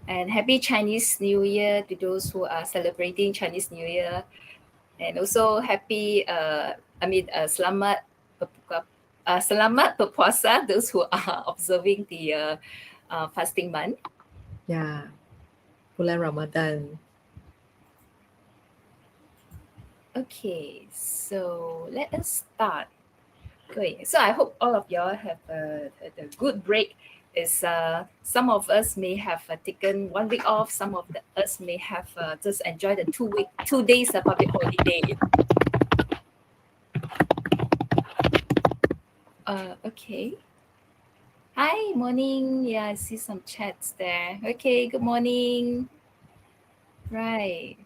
And happy Chinese New Year to those who are celebrating Chinese New Year. And also happy, selamat berbuka, selamat berpuasa, those who are observing the fasting month. Ya, bulan Ramadan. Okay, so let us start. Great. So I hope all of y'all have a good break. Is some of us may have taken 1 week off. Some of us may have just enjoyed the 2 days of public holiday. Okay. Hi, morning. Yeah, I see some chats there. Okay, good morning. Right.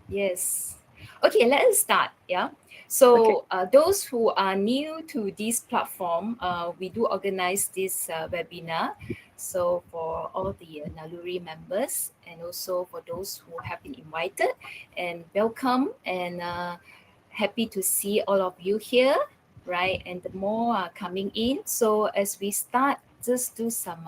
Yes. Okay, let us start. Yeah. Okay. So those who are new to this platform, we do organize this webinar. So for all the Naluri members and also for those who have been invited, and welcome and happy to see all of you here, right? And the more are coming in. So as we start, just do some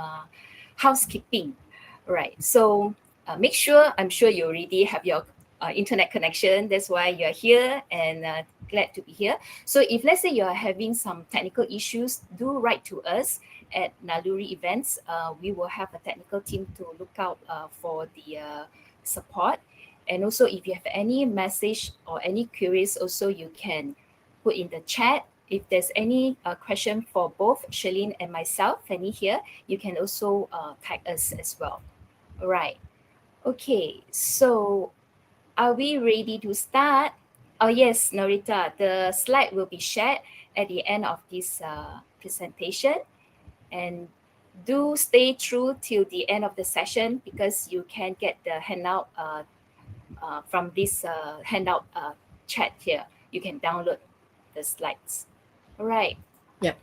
housekeeping, right? So make sure, I'm sure you already have your internet connection. That's why you're here and glad to be here. So if let's say you are having some technical issues, do write to us at Naluri Events. We will have a technical team to look out for the support. And also if you have any message or any queries, also you can put in the chat. If there's any question for both Shirlyn and myself, Fennie here, you can also tag us as well. All right. Okay, so are we ready to start? Oh, yes, Norita, the slide will be shared at the end of this presentation. And do stay true till the end of the session because you can get the handout from this handout chat here. You can download the slides. All right. Yep.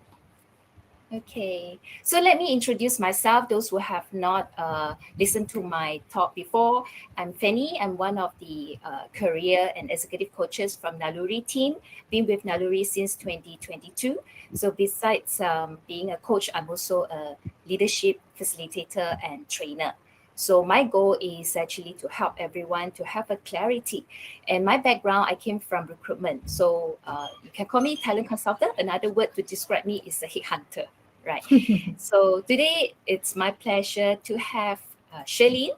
Okay, so let me introduce myself. Those who have not listened to my talk before, I'm Fennie. I'm one of the career and executive coaches from Naluri team. Been with Naluri since 2022. So besides being a coach, I'm also a leadership facilitator and trainer. So my goal is actually to help everyone to have a clarity. And my background, I came from recruitment. So you can call me talent consultant. Another word to describe me is a headhunter. Right. So today it's my pleasure to have Shirlyn.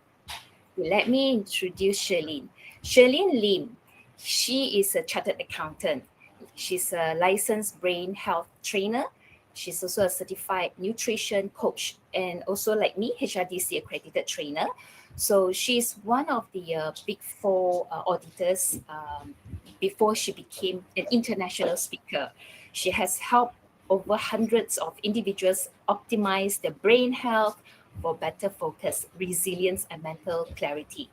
Let me introduce Shirlyn. Shirlyn Lim. She is a chartered accountant. She's a licensed brain health trainer. She's also a certified nutrition coach and also like me, HRDC accredited trainer. So she's one of the big four auditors before she became an international speaker. She has helped over hundreds of individuals optimize their brain health for better focus, resilience, and mental clarity.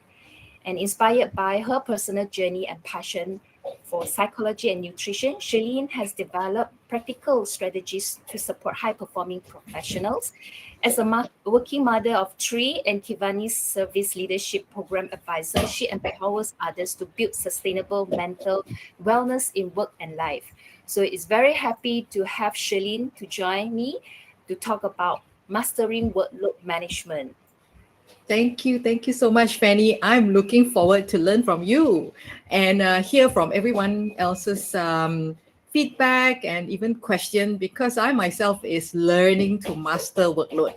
And inspired by her personal journey and passion for psychology and nutrition, Shirlyn has developed practical strategies to support high performing professionals. As a working mother of three and Kivani's service leadership program advisor, she empowers others to build sustainable mental wellness in work and life. So it's very happy to have Shirlyn to join me to talk about mastering workload management. Thank you. Thank you so much, Fanny. I'm looking forward to learn from you and hear from everyone else's feedback and even question because I myself is learning to master workload.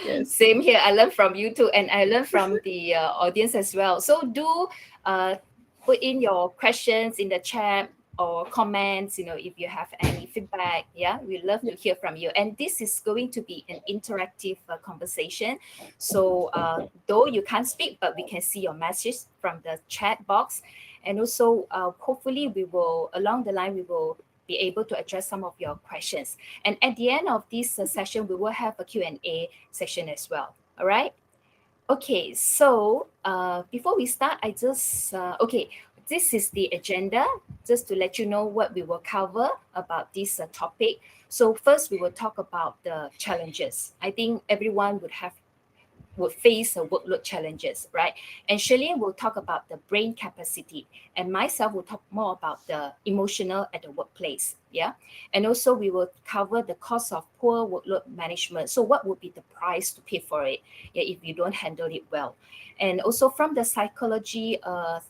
Yes. Same here. I learn from you too, and I learn from the audience as well. So do uh, put in your questions in the chat or comments. If you have any feedback, yeah, we love to hear from you. And this is going to be an interactive conversation. So though you can't speak, but we can see your message from the chat box, and also hopefully we will along the line we will be able to address some of your questions. And at the end of this session, we will have a Q&A section as well. All right. Okay. So before we start, this is the agenda, just to let you know what we will cover about this topic. So first, we will talk about the challenges. I think everyone would have would face workload challenges, right? And Shirley will talk about the brain capacity, and myself will talk more about the emotional at the workplace. Yeah. And also we will cover the cost of poor workload management. So what would be the price to pay for it, yeah, if you don't handle it well? And also from the psychological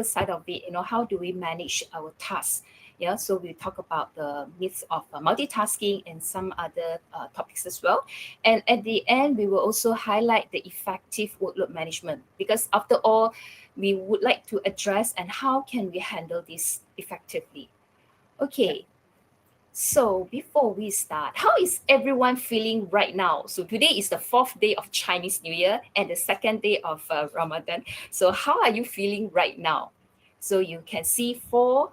side of it, how do we manage our tasks? Yeah, so we talk about the myths of multitasking and some other topics as well. And at the end, we will also highlight the effective workload management, because after all, we would like to address and how can we handle this effectively. Yeah. Okay, so before we start, how is everyone feeling right now? So today is the fourth day of Chinese New Year and the second day of Ramadan. So how are you feeling right now? So you can see four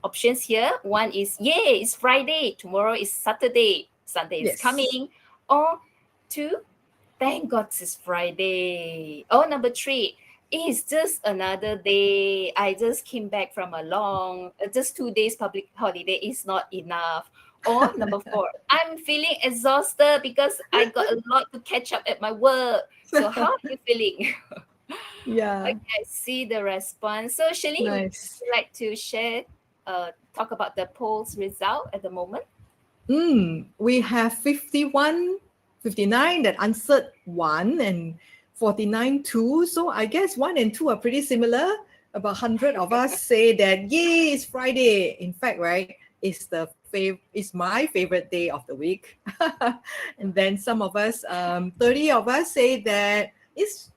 options here. One is, yay, it's Friday. Tomorrow is Saturday. Sunday is Yes. coming. Or two, thank God it's Friday. Oh, number three, it's just another day. I just came back from a just 2 days public holiday is not enough. Or number four, I'm feeling exhausted because I got a lot to catch up at my work. So how are you feeling? Yeah. Okay, I see the response. So Shirley, would Nice. you like to share, talk about the polls result at the moment? We have 51, 59 that answered one and 49 two. So I guess one and two are pretty similar. About 100 of us say that, yay, it's Friday. In fact, right, it's my favorite day of the week. And then some of us, 30 of us say that it's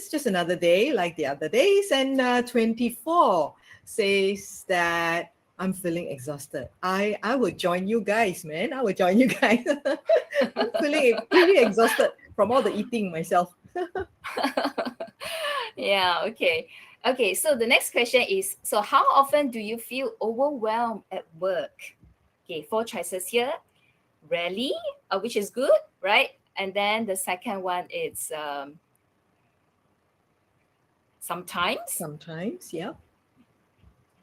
just another day like the other days. And 24 says that I'm feeling exhausted. I will join you guys, man. I will join you guys. I'm feeling pretty exhausted from all the eating myself. Yeah, okay. Okay, so the next question is, so how often do you feel overwhelmed at work? Okay, four choices here. Rarely, which is good, right? And then the second one is sometimes, Sometimes, yeah.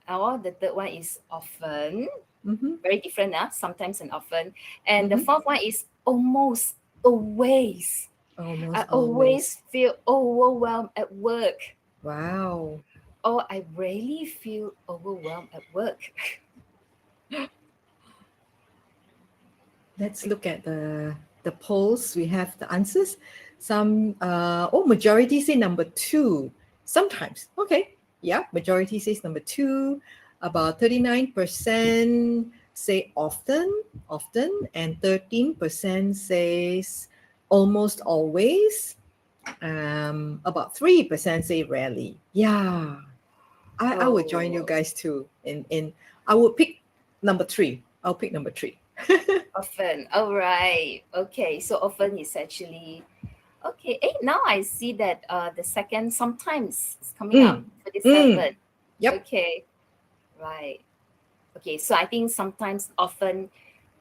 or the third one is often. Mm-hmm. Very different, sometimes and often. And the Mm-hmm. fourth one is almost always. I Almost always. always feel overwhelmed at work. Wow. Or I rarely feel overwhelmed at work. Let's look at the polls. We have the answers. Some majority say number two. Sometimes. Okay. Yeah, majority says number two. About 39% say often, and 13% says almost always. About 3% say rarely. Yeah. I would join you Oh, guys too. In I would pick number three. I'll pick number three. often. All right. Okay. So often is actually okay. Now I see that the second sometimes is coming up. Mm. 37. Mm. Yep. Okay. Right. Okay. So I think sometimes often,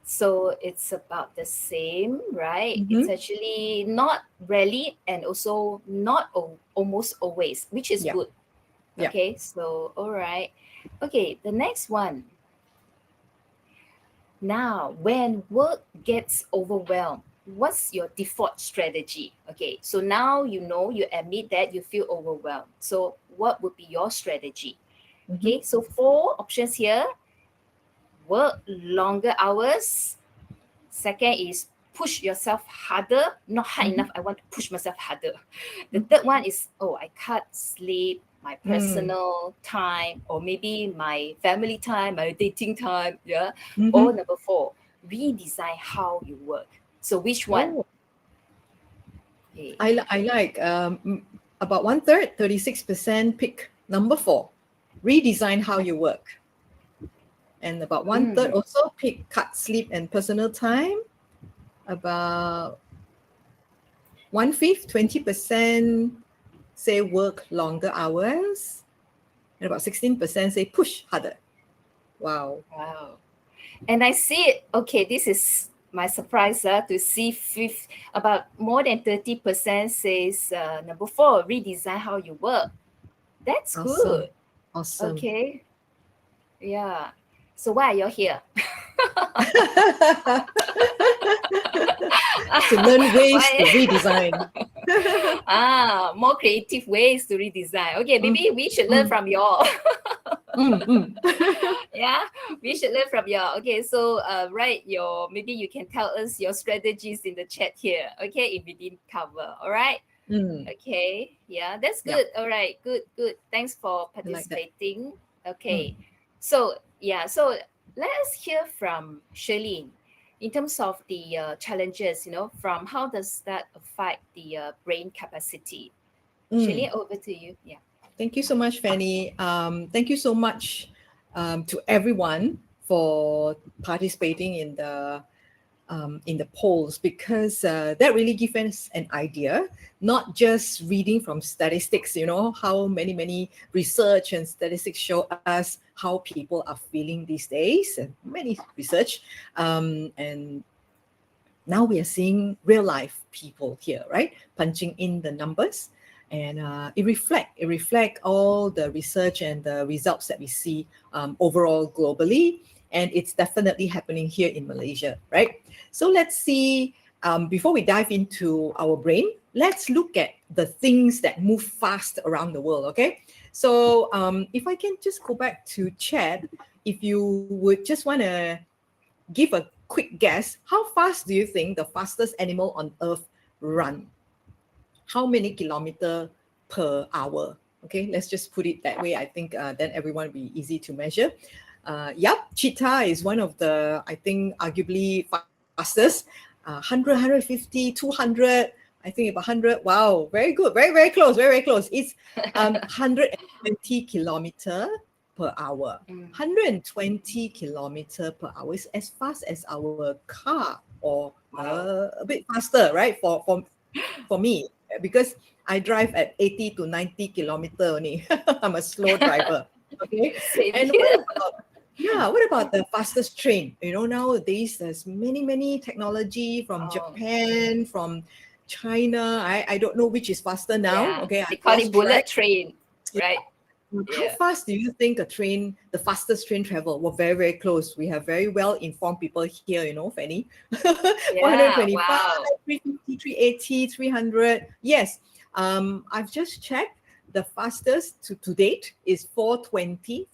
so it's about the same, right? It's Mm-hmm. actually not rarely and also not almost always, which is Yep. good. Yep. Okay, so all right. Okay, the next one. Now, when work gets overwhelmed, what's your default strategy? Okay, so now you admit that you feel overwhelmed. So, what would be your strategy? Mm-hmm. Okay, so four options here: work longer hours. Second is push yourself harder. Not hard Mm-hmm. enough. I want to push myself harder. The Mm-hmm. third one is, I cut sleep, my Mm. personal time, or maybe my family time, my dating time. Yeah. Or Mm-hmm. number four, redesign how you work. So which one? Oh, Okay. I like about one third, 36% pick number four, redesign how you work, and about one third Mm. also pick cut sleep and personal time. About one fifth, 20% say work longer hours, and about 16% say push harder. Wow. Wow. And I see it. Okay, this is my surprise to see about more than 30% says number four, redesign how you work. That's Awesome. good. Awesome. Okay. Yeah. So why are you here? to learn ways to Why? redesign. More creative ways to redesign. Okay, Mm, maybe we should learn mm, from y'all. mm, mm. Yeah, we should learn from y'all. Okay, so write your, maybe you can tell us your strategies in the chat here. Okay, if we didn't cover. All right. Mm, Okay, yeah, that's yeah, good. All right, good, good. Thanks for I like that. participating. Mm. Okay, so yeah, so let us hear from Shirlyn in terms of the challenges, from how does that affect the brain capacity? Mm. Shirley, over to you. Yeah. Thank you so much, Fanny. Thank you so much to everyone for participating in the polls, because that really gives us an idea, not just reading from statistics, how many research and statistics show us how people are feeling these days, and many research. And now we are seeing real life people here, right? Punching in the numbers. And it reflect all the research and the results that we see overall globally, and it's definitely happening here in Malaysia, right? So let's see. Before we dive into our brain, let's look at the things that move fast around the world. Okay, so if I can just go back to chat, if you would just want to give a quick guess, how fast do you think the fastest animal on earth run? How many kilometer per hour? Okay, let's just put it that way. I think then everyone will be easy to measure. Yep, cheetah is one of the, I think, arguably fastest. 100, 150, 200, I think about 100. Wow, very good. Very, very close. Very, very close. It's 120 kilometer per hour. Mm. 120 kilometer per hour is as fast as our car, or Wow. a bit faster, right? For me, because I drive at 80 to 90 kilometer only. I'm a slow driver. Okay. Same And here. what about the fastest train? Nowadays there's many technology from Oh, Japan, from China. I don't know which is faster now. yeah. Okay, They I've call it lost track. bullet train, Yeah. right? How Yeah. fast do you think the fastest train travel? We're very, very close. We have very well informed people here, Fanny. Yeah. 425, Wow. 350, 380, 300. Yes. I've just checked. The fastest to date is 420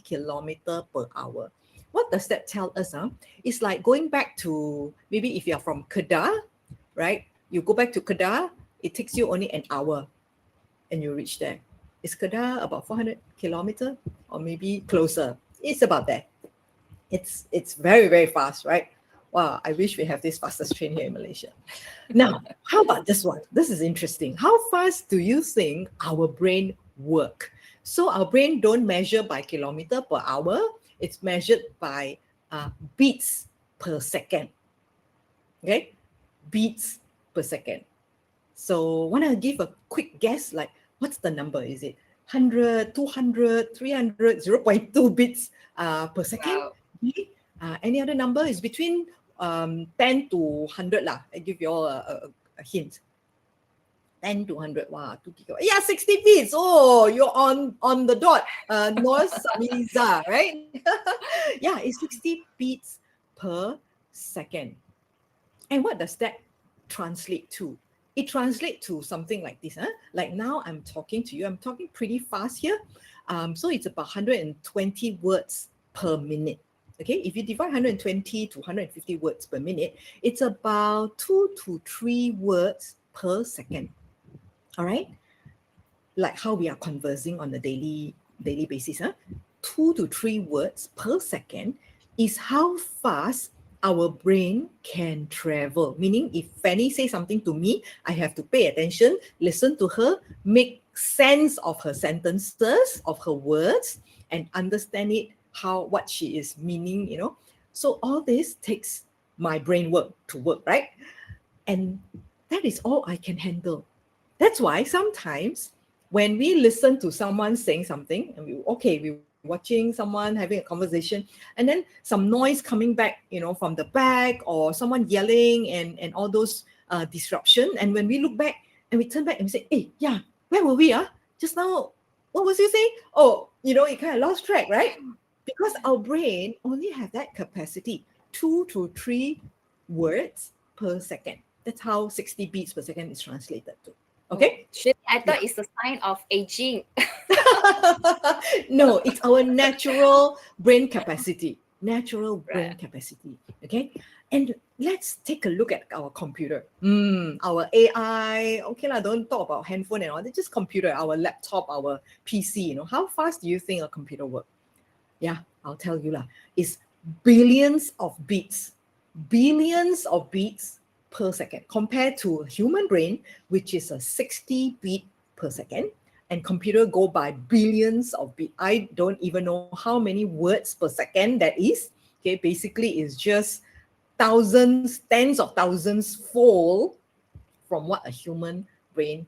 kilometer per hour. What does that tell us? It's like going back to, maybe if you're from Kedah, right? You go back to Kedah, it takes you only an hour and you reach there. Is Kedah about 400 kilometer or maybe closer? It's about there. It's very, very fast, right? Wow, I wish we have this fastest train here in Malaysia. Now, how about this one? This is interesting. How fast do you think our brain work? So our brain don't measure by kilometer per hour. It's measured by beats per second. Okay, beats per second. So want to give a quick guess, like what's the number? Is it 100, 200, 300, 0.2 bits per second? Wow. Okay. Any other number is between 10 to 100 lah. I give you all a hint. 10 to 100. Wow, 2 gigabytes. Yeah, 60 bits. Oh, you're on the dot. North Samiza, right? Yeah, it's 60 bits per second. And what does that translate to? It translates to something like this. Like now I'm talking to you, I'm talking pretty fast here. So it's about 120 words per minute. Okay, if you divide 120 to 150 words per minute, it's about 2 to 3 words per second. All right, like how we are conversing on a daily basis. 2 to 3 words per second is how fast our brain can travel. Meaning, if Fanny says something to me, I have to pay attention, listen to her, make sense of her sentences, of her words, and understand it, what she is meaning. So all this takes my brain work to work, right? And that is all I can handle. That's why sometimes when we listen to someone saying something, and we're watching someone having a conversation, and then some noise coming back, from the back, or someone yelling, and all those disruption. And when we look back and we turn back and we say, hey, yeah, where were we? Just now, what was you saying? Oh, it kind of lost track, right? Because our brain only have that capacity, 2 to 3 words per second. That's how 60 beats per second is translated to. Okay? Shirley, I thought Yeah. it's a sign of aging. No, it's our natural brain capacity. Natural brain Right. capacity. Okay? And let's take a look at our computer. Our AI. Okay, don't talk about handphone and all. It's just computer, our laptop, our PC. How fast do you think a computer works? Yeah, I'll tell you lah. It's billions of beats per second compared to a human brain, which is a 60 beat per second, and computer go by billions of beats. I don't even know how many words per second that is. Okay, basically it's just thousands, tens of thousands fold from what a human brain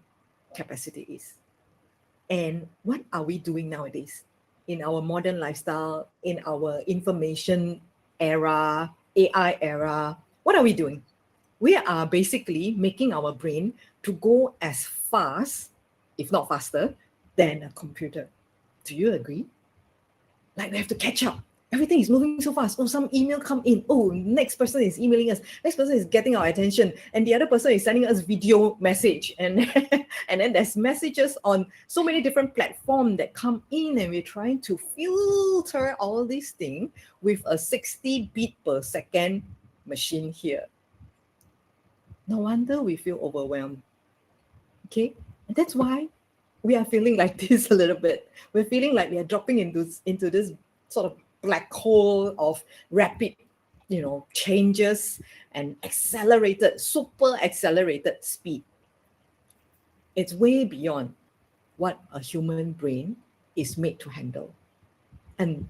capacity is. And what are we doing nowadays in our modern lifestyle, in our information era, AI era? What are we doing? We are basically making our brain to go as fast, if not faster, than a computer. Do you agree? Like we have to catch up. Everything is moving so fast. Oh, some email come in. Oh, next person is emailing us. Next person is getting our attention. And the other person is sending us video message. And, and then there's messages on so many different platforms that come in, and we're trying to filter all these things with a 60 beat per second machine here. No wonder we feel overwhelmed. Okay? And that's why we are feeling like this a little bit. We're feeling like we are dropping into this sort of black hole of rapid, changes and super accelerated speed. It's way beyond what a human brain is made to handle. And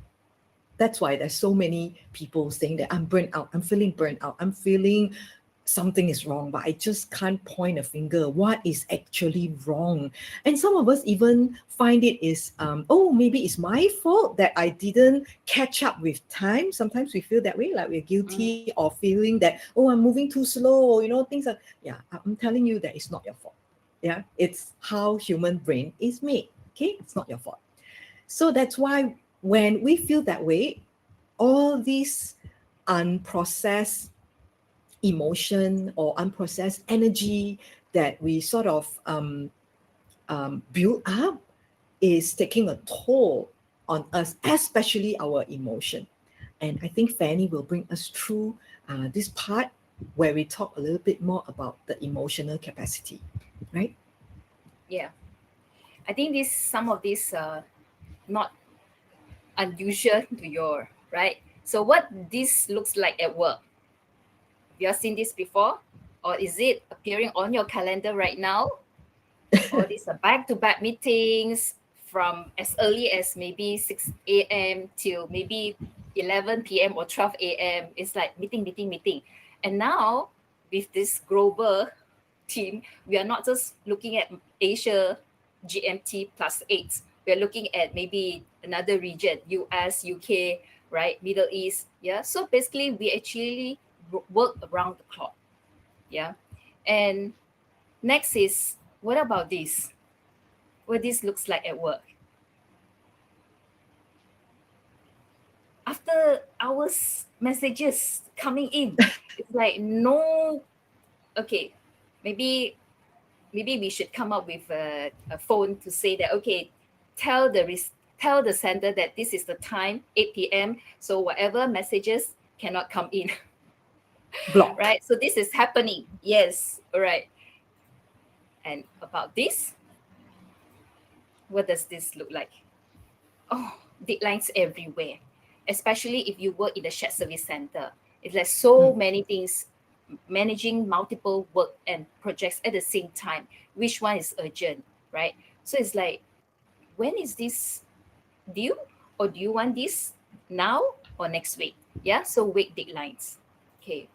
that's why there's so many people saying that I'm burnt out, I'm feeling burnt out, I'm feeling something is wrong, but I just can't point a finger. What is actually wrong? And some of us even find it is, maybe it's my fault that I didn't catch up with time. Sometimes we feel that way, like we're guilty of feeling that, I'm moving too slow, things are, I'm telling you that it's not your fault. Yeah, it's how human brain is made. Okay, it's not your fault. So that's why when we feel that way, all these unprocessed emotion or unprocessed energy that we sort of build up is taking a toll on us, especially our emotion. And I think Fanny will bring us through this part where we talk a little bit more about the emotional capacity, right? Yeah. I think some of these not unusual to your, right? So what this looks like at work? You have seen this before? Or is it appearing on your calendar right now? Or these are back-to-back meetings from as early as maybe 6 a.m. till maybe 11 p.m. or 12 a.m. It's like meeting. And now with this global team, we are not just looking at Asia GMT +8. We're looking at maybe another region, US, UK, right? Middle East. Yeah. So basically we actually work around the clock. Yeah. And next is, what about this? What this looks like at work? After hours messages coming in, it's like no, okay, maybe we should come up with a phone to say that, okay, tell the sender that this is the time, 8 p.m. So whatever messages cannot come in. Block. Right? So this is happening. Yes. All right. And about this, what does this look like? Oh, deadlines everywhere, especially if you work in the shared service center. It's like so many things, managing multiple work and projects at the same time. Which one is urgent, right? So it's like, when is this due? Or do you want this now or next week? Yeah, so week deadlines. Okay.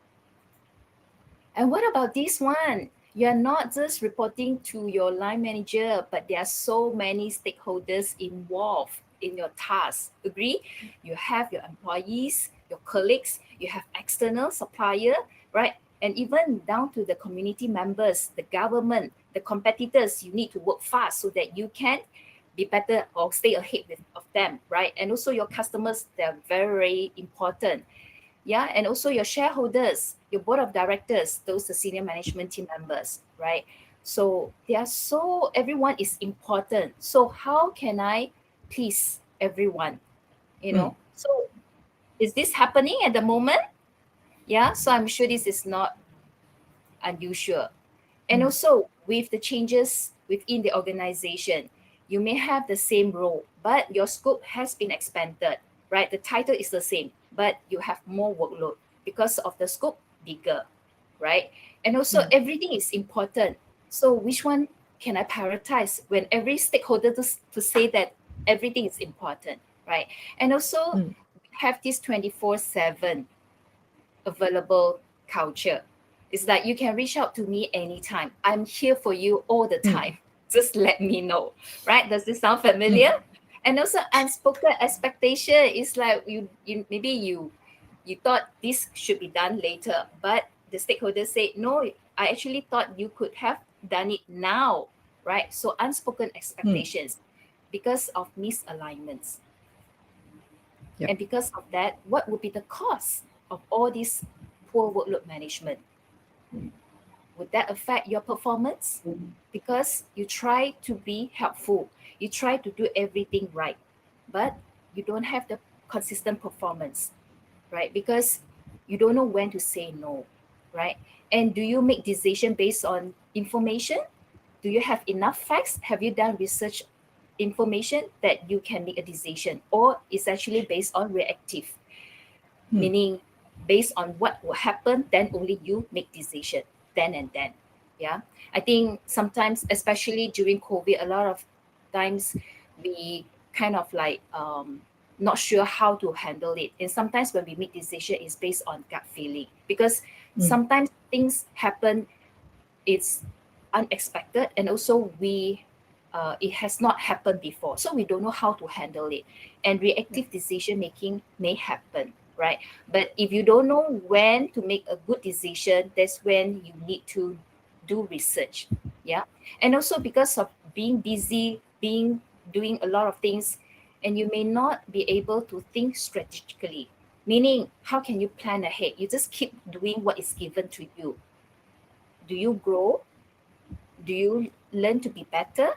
And what about this one? You're not just reporting to your line manager, but there are so many stakeholders involved in your task. Agree? You have your employees, your colleagues, you have external supplier, right? And even down to the community members, the government, the competitors, you need to work fast so that you can be better or stay ahead of them, right? And also your customers, they're very important. Yeah, and also your shareholders, your board of directors, those the senior management team members, right? So everyone is important. So how can I please everyone? Mm. So is this happening at the moment? Yeah, so I'm sure this is not unusual. And Mm. also with the changes within the organization, you may have the same role, but your scope has been expanded, right? The title is the same, but you have more workload because of the scope bigger, right? And also Yeah. everything is important. So which one can I prioritize when every stakeholder to say that everything is important, right? And also Mm. have this 24/7 available culture. It's like you can reach out to me anytime. I'm here for you all the Mm. time. Just let me know. Right? Does this sound Mm. familiar? And also unspoken expectation is like you maybe you thought this should be done later, but the stakeholders say, no, I actually thought you could have done it now. Right? So unspoken Mm. expectations because of misalignments. Yep. And because of that, what would be the cost of all this poor workload management? Would that affect your performance? Because you try to be helpful, you try to do everything right, but you don't have the consistent performance, right? Because you don't know when to say no, right? And do you make decision based on information? Do you have enough facts? Have you done research information that you can make a decision, or is actually based on reactive, Mm. meaning based on what will happen, then only you make decision then and then. Yeah, I think sometimes, especially during COVID, a lot of times we kind of like not sure how to handle it, and sometimes when we make decision is based on gut feeling, because Mm. sometimes things happen, it's unexpected, and also we it has not happened before, so we don't know how to handle it, and reactive decision making may happen, right? But if you don't know when to make a good decision, that's when you need to do research. Yeah, and also because of being busy, being doing a lot of things, and you may not be able to think strategically, meaning how can you plan ahead? You just keep doing what is given to you. Do you grow? Do you learn to be better,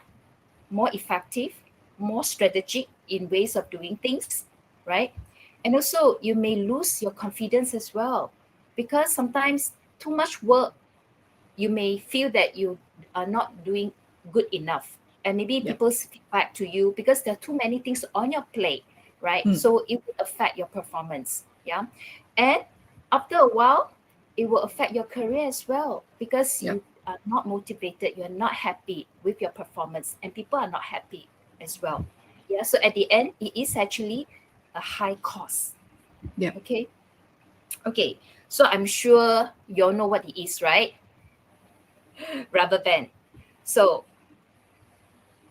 more effective, more strategic in ways of doing things, right? And also, you may lose your confidence as well, because sometimes too much work, you may feel that you are not doing good enough. And maybe Yep. people speak back to you because there are too many things on your plate, right? Mm. So it will affect your performance. Yeah. And after a while, it will affect your career as well, because Yep. you are not motivated, you're not happy with your performance, and people are not happy as well. Yeah. So at the end, it is actually a high cost. Yep. Okay. Okay. So I'm sure you all know what it is, right? Rubber band. So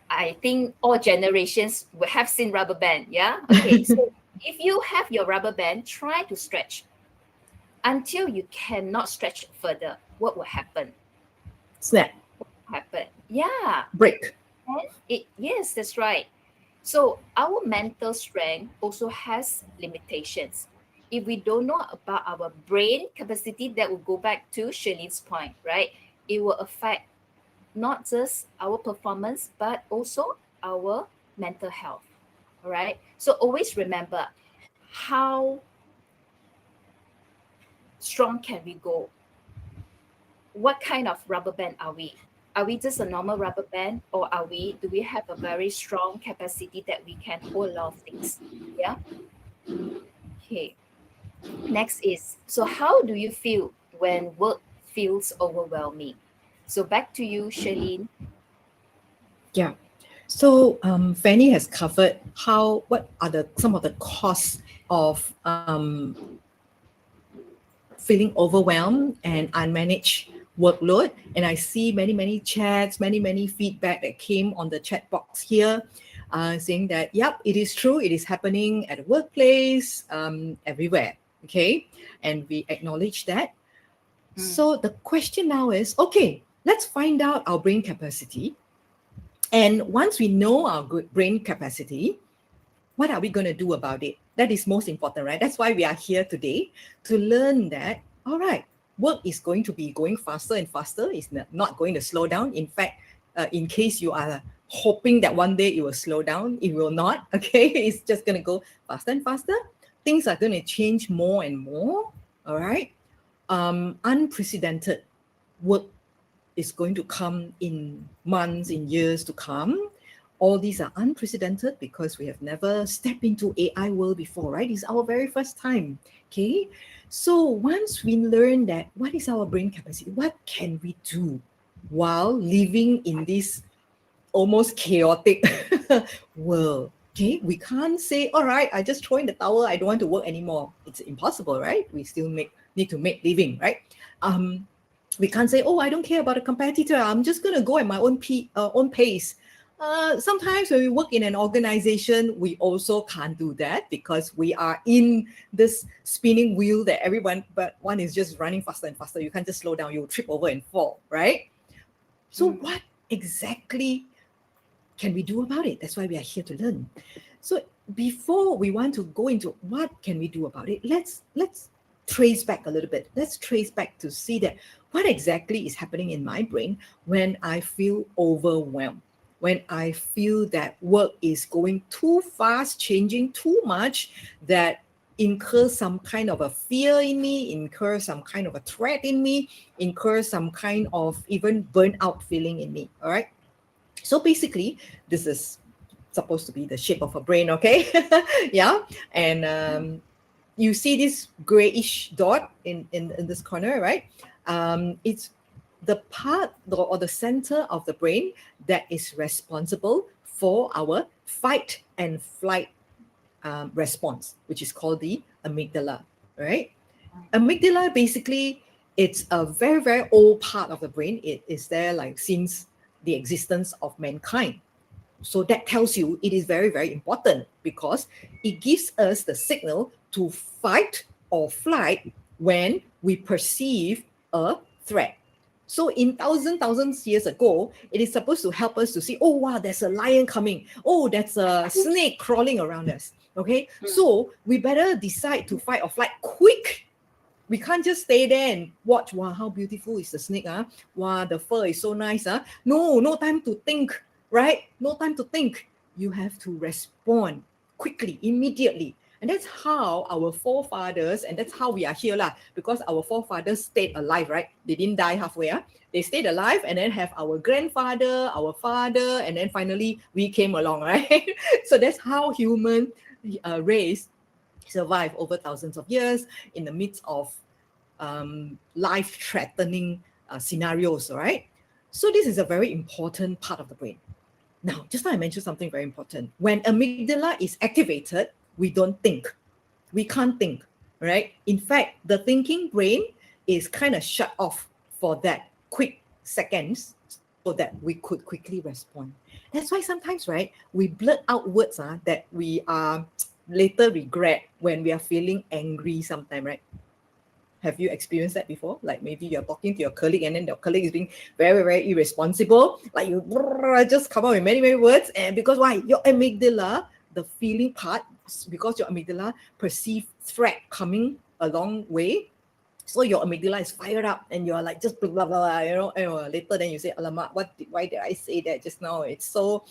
I think all generations will have seen rubber band. Yeah. Okay. So if you have your rubber band, try to stretch until you cannot stretch further. What will happen? Snap. Happen. Yeah. Break. And yes, that's right. So our mental strength also has limitations. If we don't know about our brain capacity, that will go back to Shirley's point, right? It will affect not just our performance, but also our mental health. All right. So always remember, how strong can we go? What kind of rubber band are we? Are we just a normal rubber band, or do we have a very strong capacity that we can hold a lot of things? Yeah. Okay. Next is, so how do you feel when work feels overwhelming? So back to you, Shirlene. Yeah. So Fanny has covered what are some of the costs of feeling overwhelmed and unmanaged workload. And I see many chats, many feedback that came on the chat box here, saying that, yep, it is true. It is happening at the workplace, everywhere. Okay. And we acknowledge that. Mm, So the question now is, okay, let's find out our brain capacity. And once we know our good brain capacity, what are we going to do about it? That is most important, right? That's why we are here today, to learn that, all right, work is going to be going faster and faster. It's not going to slow down. In fact, in case you are hoping that one day it will slow down, it will not, okay? It's just going to go faster and faster. Things are going to change more and more, all right? Unprecedented work is going to come in months, in years to come. All these are unprecedented because we have never stepped into AI world before, right? It's our very first time, okay? So once we learn that, what is our brain capacity? What can we do while living in this almost chaotic world? Okay, we can't say, all right, I just throw in the towel, I don't want to work anymore. It's impossible, right? We still need to make living, right? We can't say, oh, I don't care about a competitor, I'm just going to go at my own pace. Sometimes when we work in an organization, we also can't do that because we are in this spinning wheel that but one is just running faster and faster. You can't just slow down, you'll trip over and fall, right? So what exactly can we do about it? That's why we are here to learn. So before we want to go into what can we do about it, let's trace back a little bit. Let's trace back to see that what exactly is happening in my brain when I feel overwhelmed, when I feel that work is going too fast, changing too much, that incur some kind of a fear in me, incur some kind of a threat in me, incur some kind of even burnout feeling in me, all right? So basically, this is supposed to be the shape of a brain, okay? Yeah, and you see this grayish dot in this corner, right? It's the part or the center of the brain that is responsible for our fight and flight response, which is called the amygdala, right? Amygdala, basically, it's a very, very old part of the brain. It is there like since the existence of mankind. So that tells you it is very, very important because it gives us the signal to fight or flight when we perceive a threat. So in thousands years ago, it is supposed to help us to see, oh wow, there's a lion coming. Oh, there's a snake crawling around us. Okay, so we better decide to fight or flight quick. We can't just stay there and watch. Wow, how beautiful is the snake? Wow, the fur is so nice. No time to think, right? No time to think. You have to respond quickly, immediately. And that's how our forefathers, and that's how we are here, because our forefathers stayed alive, right? They didn't die halfway. They stayed alive and then have our grandfather, our father, and then finally we came along, right? So that's how human race survive over thousands of years in the midst of life-threatening scenarios, all right? So this is a very important part of the brain. Now, just now I mentioned something very important. When amygdala is activated, we don't think. We can't think, right? In fact, the thinking brain is kind of shut off for that quick seconds so that we could quickly respond. That's why sometimes, right, we blurt out words that we later regret when we are feeling angry sometime, right? Have you experienced that before? Like maybe you're talking to your colleague and then your colleague is being very, very irresponsible. Like you just come up with many, many words. And because why? Your amygdala, the feeling part, because your amygdala perceive threat coming a long way. So your amygdala is fired up and you're like just blah, blah, blah, and later then you say, alamak, why did I say that just now? It's so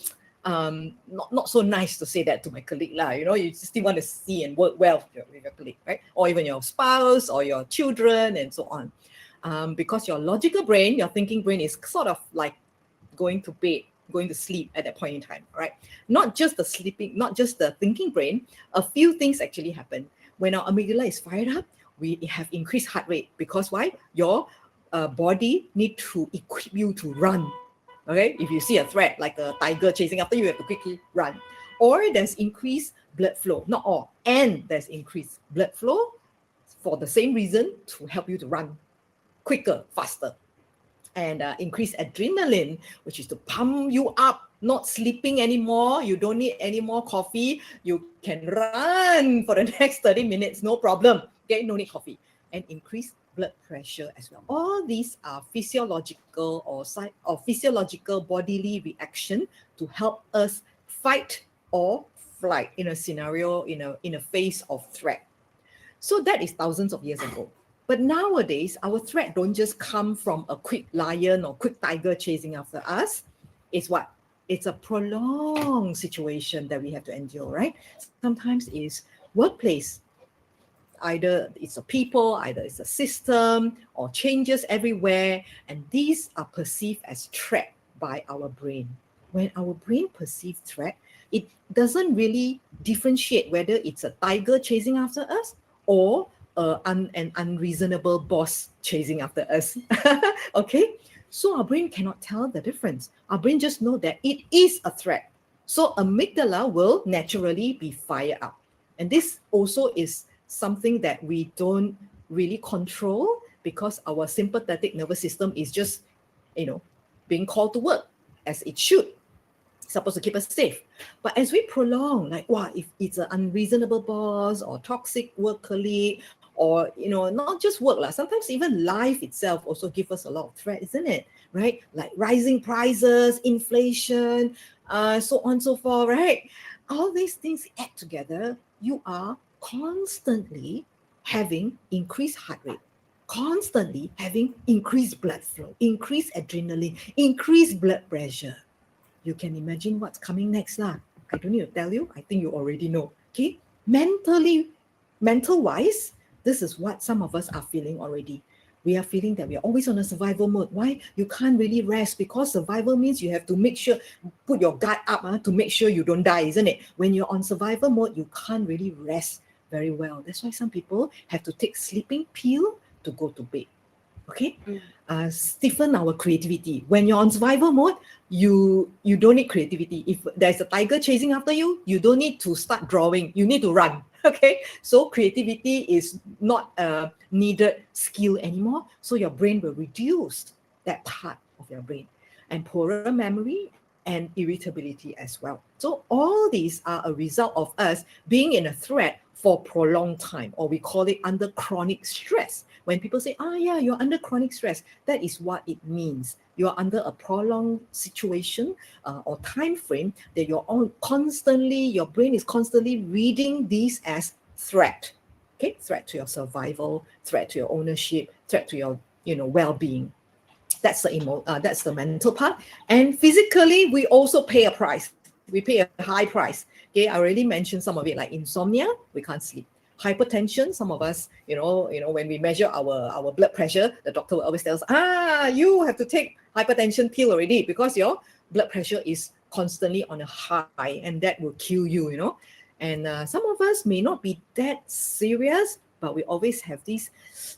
not so nice to say that to my colleague you still want to see and work well with your colleague, right? Or even your spouse or your children and so on, because your logical brain, your thinking brain is sort of like going to bed, going to sleep at that point in time, right? Not just the thinking brain. A few things actually happen when our amygdala is fired up. We have increased heart rate because why? Your body need to equip you to run. Okay, if you see a threat like a tiger chasing after you, you have to quickly run. Or there's increased blood flow, not all, and there's increased blood flow for the same reason, to help you to run quicker, faster. And increase adrenaline, which is to pump you up, not sleeping anymore. You don't need any more coffee. You can run for the next 30 minutes, no problem. Okay, no need coffee. And increase blood pressure as well. All these are physiological or physiological bodily reaction to help us fight or flight in a scenario, in a phase of threat. So that is thousands of years ago. But nowadays, our threat don't just come from a quick lion or quick tiger chasing after us. It's what? It's a prolonged situation that we have to endure, right? Sometimes it's workplace. Either it's a people, either it's a system, or changes everywhere. And these are perceived as threat by our brain. When our brain perceives threat, it doesn't really differentiate whether it's a tiger chasing after us or an unreasonable boss chasing after us. Okay? So our brain cannot tell the difference. Our brain just know that it is a threat. So amygdala will naturally be fired up. And this also is something that we don't really control because our sympathetic nervous system is just, being called to work as it should. Supposed to keep us safe. But as we prolong, like, wow, if it's an unreasonable boss or toxic work colleague, or, not just work, sometimes even life itself also gives us a lot of threat, isn't it? Right? Like rising prices, inflation, so on and so forth, right? All these things add together, you are constantly having increased heart rate, constantly having increased blood flow, increased adrenaline, increased blood pressure. You can imagine what's coming next lah. I don't need to tell you. I think you already know. Okay, mental wise, this is what some of us are feeling already. We are feeling that we are always on a survival mode. Why? You can't really rest because survival means you have to make sure, put your guard up to make sure you don't die, isn't it? When you're on survival mode, you can't really rest very well. That's why some people have to take sleeping pill to go to bed. Okay, stiffen our creativity. When you're on survival mode, you don't need creativity. If there's a tiger chasing after you, you don't need to start drawing. You need to run. Okay, so creativity is not a needed skill anymore. So your brain will reduce that part of your brain, and poorer memory and irritability as well. So all these are a result of us being in a threat for prolonged time, or we call it under chronic stress. When people say, yeah, you're under chronic stress, that is what it means. You're under a prolonged situation or time frame that your brain is constantly reading these as threat. Okay, threat to your survival, threat to your ownership, threat to your well-being. That's the mental part. And physically, we also pay a price. We pay a high price. Okay, I already mentioned some of it, like insomnia, we can't sleep. Hypertension, some of us, when we measure our blood pressure, the doctor will always tell us, you have to take hypertension pill already because your blood pressure is constantly on a high, and that will kill you. And some of us may not be that serious, but we always have this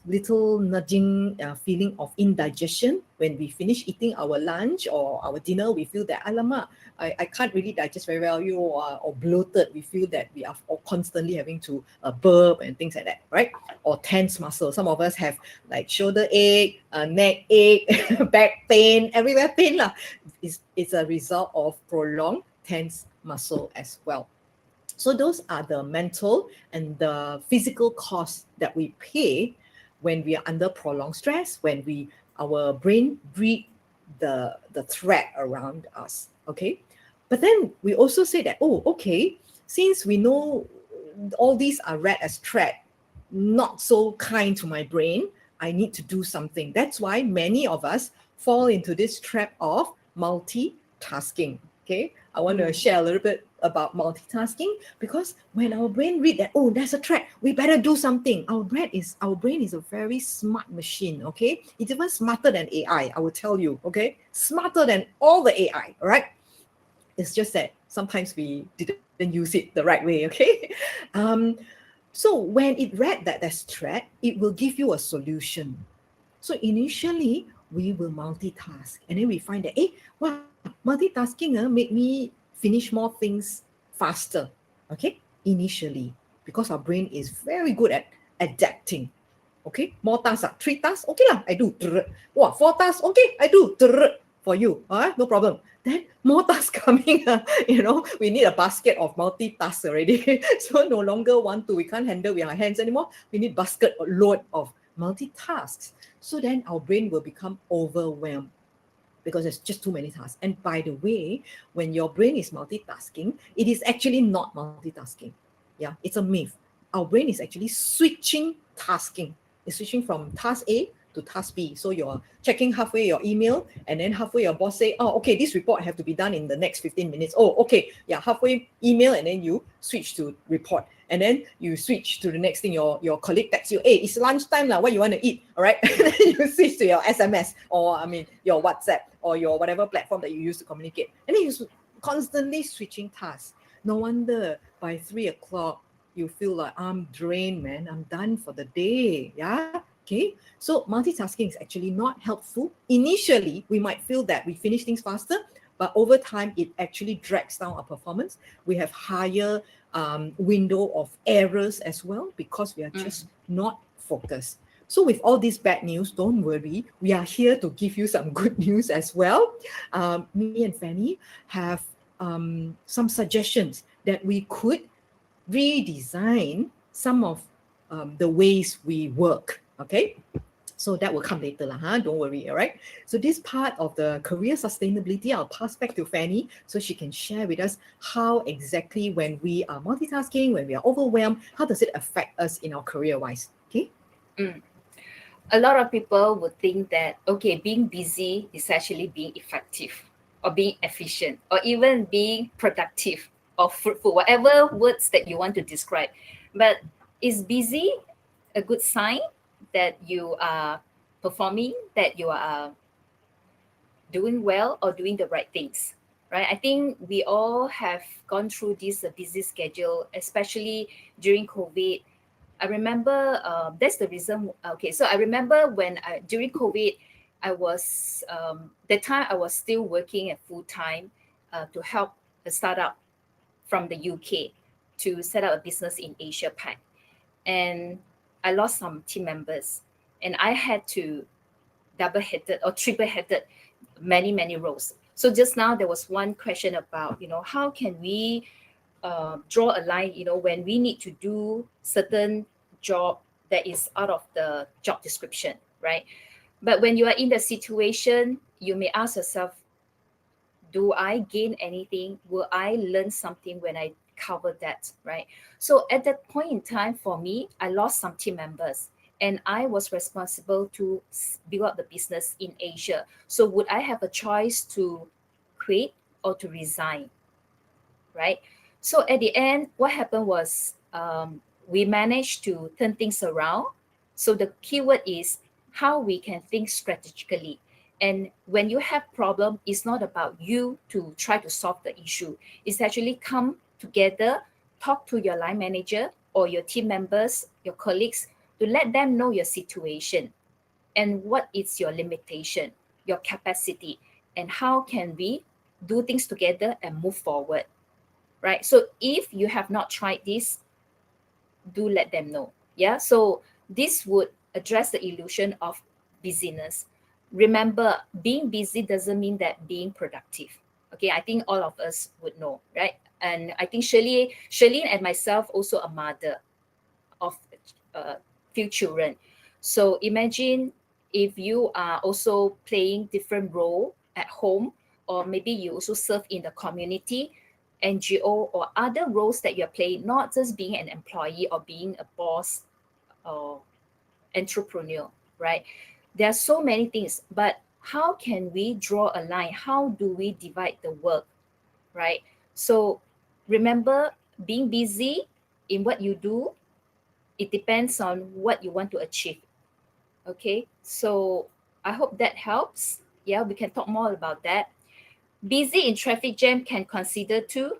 little nudging feeling of indigestion. When we finish eating our lunch or our dinner, we feel that, alamak, I can't really digest very well, or bloated. We feel that we are constantly having to burp and things like that, right? Or tense muscle. Some of us have like shoulder ache, neck ache, back pain, everywhere pain lah. It's a result of prolonged tense muscle as well. So those are the mental and the physical costs that we pay when we are under prolonged stress, when our brain read the threat around us. Okay, but then we also say that, okay, since we know all these are read as threat, not so kind to my brain, I need to do something. That's why many of us fall into this trap of multitasking. Okay, I want to share a little bit about multitasking, because when our brain read that, there's a threat, we better do something. Our brain is a very smart machine. Okay, it's even smarter than AI, I will tell you. Okay, smarter than all the AI. All right, it's just that sometimes we didn't use it the right way. Okay, so when it read that there's threat, it will give you a solution. So initially, we will multitask, and then we find that, multitasking make me finish more things faster. Okay, initially, because our brain is very good at adapting. Okay, more tasks, 3 tasks, okay lah, I do. 4 tasks, okay, I do for you. No problem. Then more tasks coming. We need a basket of multitasks already. So no longer we can't handle with our hands anymore. We need basket or load of multitasks. So then our brain will become overwhelmed. because there's just too many tasks. And by the way, when your brain is multitasking, it is actually not multitasking. Yeah, it's a myth. Our brain is actually switching tasking. It's switching from task A to task B. So you're checking halfway your email, and then halfway your boss say, oh, okay, this report have to be done in the next 15 minutes. Oh, okay. Yeah, halfway email, and then you switch to report. And then you switch to the next thing. Your colleague texts you, hey, it's lunchtime now. What you want to eat? All right. And then you switch to your SMS, or your WhatsApp, or your whatever platform that you use to communicate. And then you constantly switching tasks. No wonder by 3 o'clock you feel like, I'm drained, man. I'm done for the day. Yeah. Okay. So multitasking is actually not helpful. Initially, we might feel that we finish things faster, but over time, it actually drags down our performance. We have higher window of errors as well, because we are just not focused. So with all this bad news, don't worry. We are here to give you some good news as well. Me and Fennie have some suggestions that we could redesign some of the ways we work. Okay. So that will come later, don't worry, all right? So this part of the career sustainability, I'll pass back to Fennie so she can share with us how exactly when we are multitasking, when we are overwhelmed, how does it affect us in our career-wise, okay? A lot of people would think that, okay, being busy is actually being effective or being efficient or even being productive or fruitful, whatever words that you want to describe. But is busy a good sign that you are performing, that you are doing well or doing the right things? Right? I think we all have gone through this busy schedule, especially during COVID. I remember that's the reason. Okay, so I remember when during COVID, I was the time I was still working at full time to help a startup from the UK to set up a business in Asia Pac, and I lost some team members, and I had to double-headed or triple-headed many roles. So just now there was one question about how can we draw a line, when we need to do certain job that is out of the job description, right? But when you are in the situation, you may ask yourself, do I gain anything? Will I learn something when I cover that, right? So at that point in time, for me, I lost some team members, and I was responsible to build up the business in Asia. So would I have a choice to quit or to resign, right? So at the end, what happened was we managed to turn things around. So the keyword is how we can think strategically. And when you have problem, it's not about you to try to solve the issue. It's actually come together, talk to your line manager or your team members, your colleagues, to let them know your situation and what is your limitation, your capacity, and how can we do things together and move forward, right? So if you have not tried this, do let them know. Yeah. So this would address the illusion of busyness. Remember, being busy doesn't mean that being productive. Okay. I think all of us would know, right? And I think Shirlyn and myself also a mother of few children. So imagine if you are also playing different role at home, or maybe you also serve in the community, NGO, or other roles that you're playing, not just being an employee or being a boss or entrepreneur, right? There are so many things, but how can we draw a line? How do we divide the work, right? So remember, being busy in what you do, it depends on what you want to achieve. Okay, so I hope that helps. Yeah, we can talk more about that. Busy in traffic jam can consider too.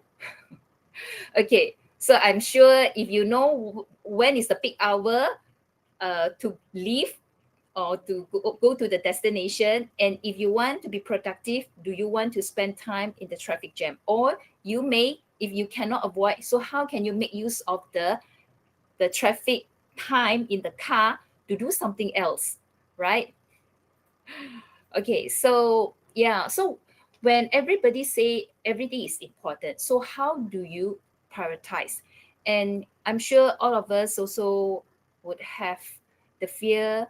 Okay, so I'm sure if you know when is the peak hour to leave or to go to the destination, and if you want to be productive, do you want to spend time in the traffic jam? Or you may, if you cannot avoid, so how can you make use of the traffic time in the car to do something else, right? Okay, so yeah, so when everybody say everything is important, so how do you prioritize? And I'm sure all of us also would have the fear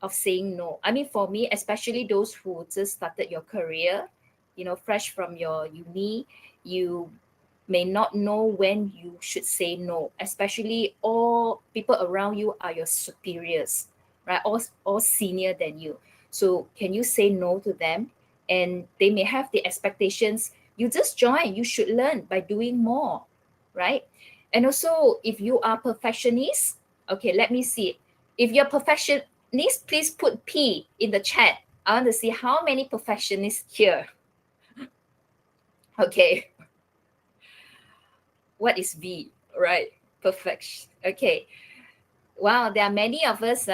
of saying no. I mean, for me, especially those who just started your career, fresh from your uni, you may not know when you should say no, especially all people around you are your superiors, right? All senior than you. So can you say no to them? And they may have the expectations. You just join, you should learn by doing more, right? And also, if you are perfectionist, okay, let me see. If you're perfectionist, please put P in the chat. I want to see how many perfectionists here. Okay, what is V? Right, perfection. Okay, wow, there are many of us,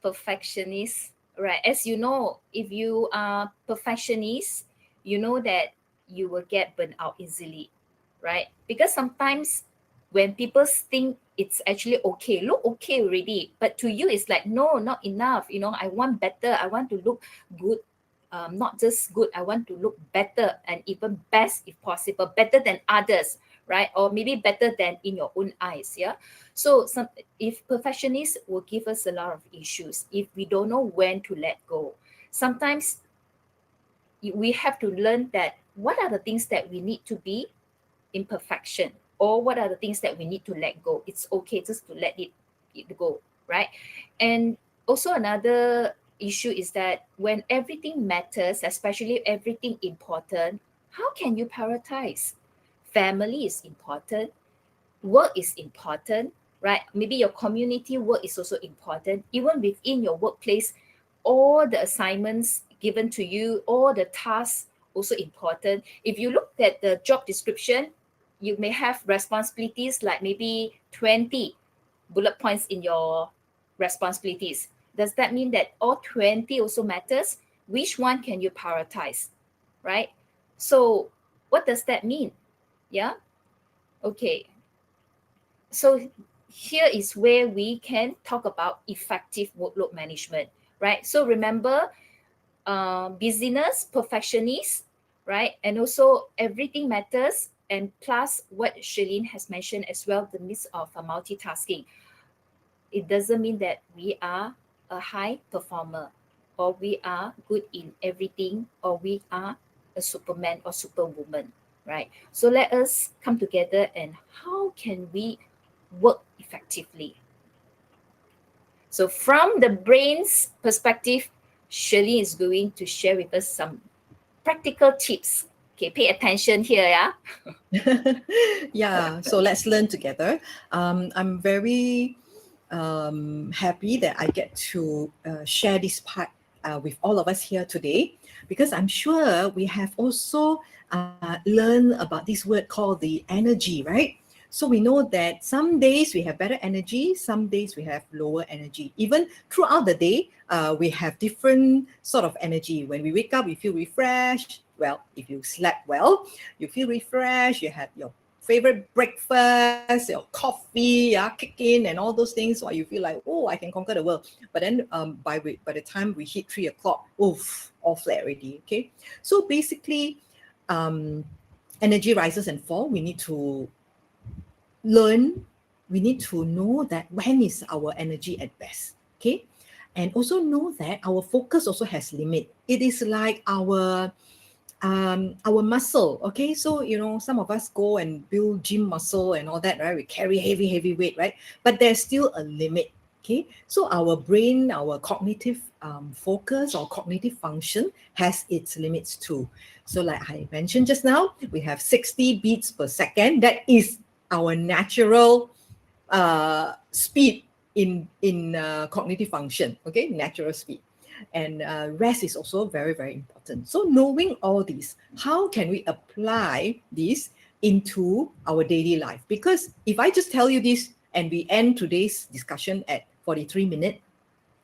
perfectionists. Right, as you know, if you are perfectionist, you know that you will get burnt out easily, right? Because sometimes when people think it's actually okay, look okay already, but to you it's like, no, not enough. I want better. I want to look good. Not just good, I want to look better and even best if possible, better than others, right? Or maybe better than in your own eyes. Yeah. So if perfectionists will give us a lot of issues if we don't know when to let go. Sometimes we have to learn that what are the things that we need to be imperfection, or what are the things that we need to let go. It's okay just to let it go, right? And also another issue is that when everything matters, especially everything important, how can you prioritize? Family is important, work is important, right? Maybe your community work is also important. Even within your workplace, all the assignments given to you, all the tasks also important. If you look at the job description, you may have responsibilities like maybe 20 bullet points in your responsibilities. Does that mean that all 20 also matters? Which one can you prioritize, right? So what does that mean? Yeah. Okay. So here is where we can talk about effective workload management, right? So remember, busyness, perfectionist, right? And also everything matters. And plus what Shirlyn has mentioned as well, the myth of multitasking. It doesn't mean that we are a high performer, or we are good in everything, or we are a superman or superwoman, right? So let us come together and how can we work effectively? So from the brain's perspective, Shirley is going to share with us some practical tips. Okay, pay attention here, yeah? Yeah, so let's learn together. I'm very happy that I get to share this part with all of us here today, because I'm sure we have also learned about this word called the energy, right? So we know that some days we have better energy, some days we have lower energy. Even throughout the day, we have different sort of energy. When we wake up, we feel refreshed. Well, if you slept well, you feel refreshed. You had your favorite breakfast, your coffee, kick in, and all those things. Why you feel like, oh, I can conquer the world. But then by the time we hit 3 o'clock, oof, all flat already. Okay, so basically, um, energy rises and fall. We need to learn. We need to know that when is our energy at best. Okay, and also know that our focus also has limit. It is like our muscle. Okay, so some of us go and build gym muscle and all that, right? We carry heavy weight, right? But there's still a limit. Okay, so our brain, our cognitive focus or cognitive function has its limits too. So like I mentioned just now, we have 60 beats per second. That is our natural speed in cognitive function. Okay, natural speed. And rest is also very important. So knowing all these, how can we apply this into our daily life? Because if I just tell you this and we end today's discussion at 43 minutes,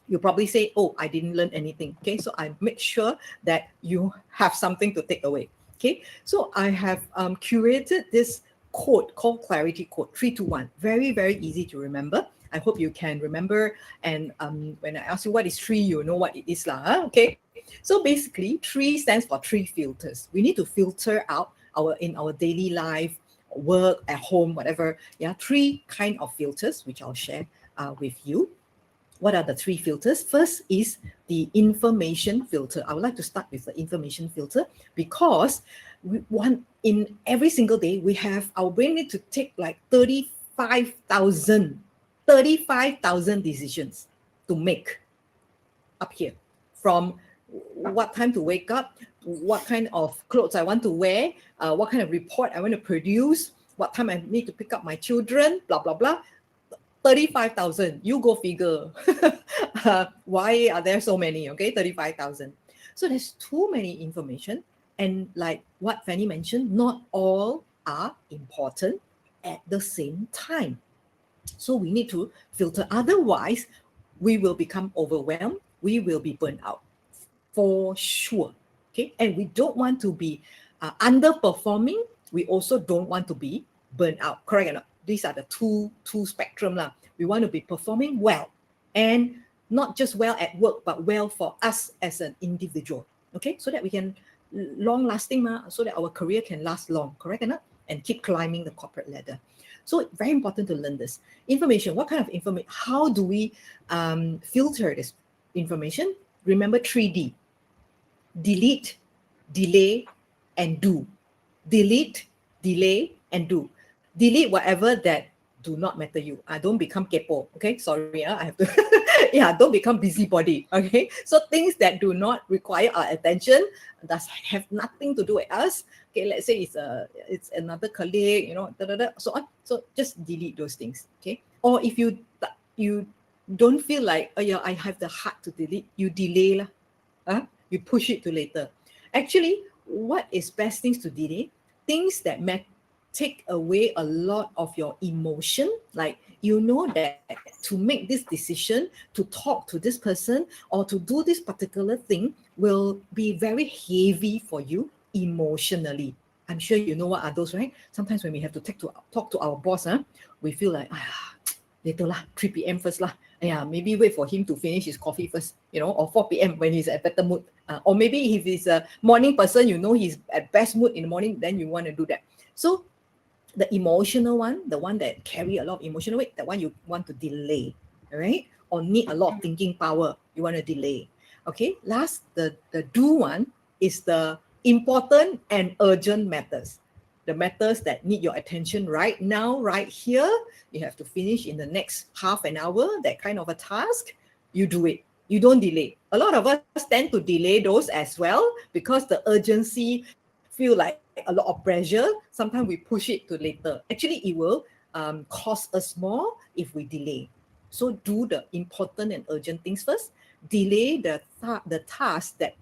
you probably say, oh, I didn't learn anything. Okay, so I make sure that you have something to take away. Okay, so I have curated this quote called clarity quote 321. Very easy to remember. I hope you can remember. And when I ask you what is three, you know what it is lah. Okay, so basically, three stands for three filters. We need to filter out in our daily life, work, at home, whatever. Yeah, three kind of filters which I'll share with you. what are the three filters? First is the information filter. I would like to start with the information filter because we want in every single day, we have our brain need to take like 35,000 decisions to make up here, from what time to wake up, what kind of clothes I want to wear, what kind of report I want to produce, what time I need to pick up my children, blah, blah, blah. 35,000, you go figure. Why are there so many? Okay, 35,000. So there's too many information. And like what Fennie mentioned, not all are important at the same time. So we need to filter. Otherwise, we will become overwhelmed. We will be burned out for sure. Okay, and we don't want to be underperforming. We also don't want to be burned out. Correct or not? These are the two spectrum lah. We want to be performing well, and not just well at work, but well for us as an individual. Okay, so that we can long lasting, so that our career can last long. Correct or not? And keep climbing the corporate ladder. So very important to learn this information. What kind of information? How do we filter this information? Remember 3D: delete, delay, and do. Delete, delay, and do. Delete whatever that do not matter you. Don't become kepo. Okay, sorry, I have to. Yeah, don't become busybody. Okay, so things that do not require our attention, does have nothing to do with us. Okay, let's say it's another colleague, so on. So just delete those things. Okay, or if you don't feel like, oh yeah, I have the heart to delete, you delay lah. You push it to later. Actually, what is best things to delay? Things that take away a lot of your emotion, like that to make this decision, to talk to this person, or to do this particular thing will be very heavy for you emotionally. I'm sure you know what are those, right? Sometimes when we have to talk to our boss, we feel like, later lah, 3 p.m. first lah. Yeah, maybe wait for him to finish his coffee first, or 4 p.m. when he's at better mood. Or maybe if he's a morning person, he's at best mood in the morning, then you want to do that. So the emotional one, the one that carry a lot of emotional weight, that one you want to delay, all right? Or need a lot of thinking power, you want to delay. Okay, last, the do one is the important and urgent matters. The matters that need your attention right now, right here. You have to finish in the next half an hour, that kind of a task. You do it. You don't delay. A lot of us tend to delay those as well because the urgency feel like a lot of pressure. Sometimes we push it to later. Actually, it will cost us more if we delay. So do the important and urgent things first. Delay the task that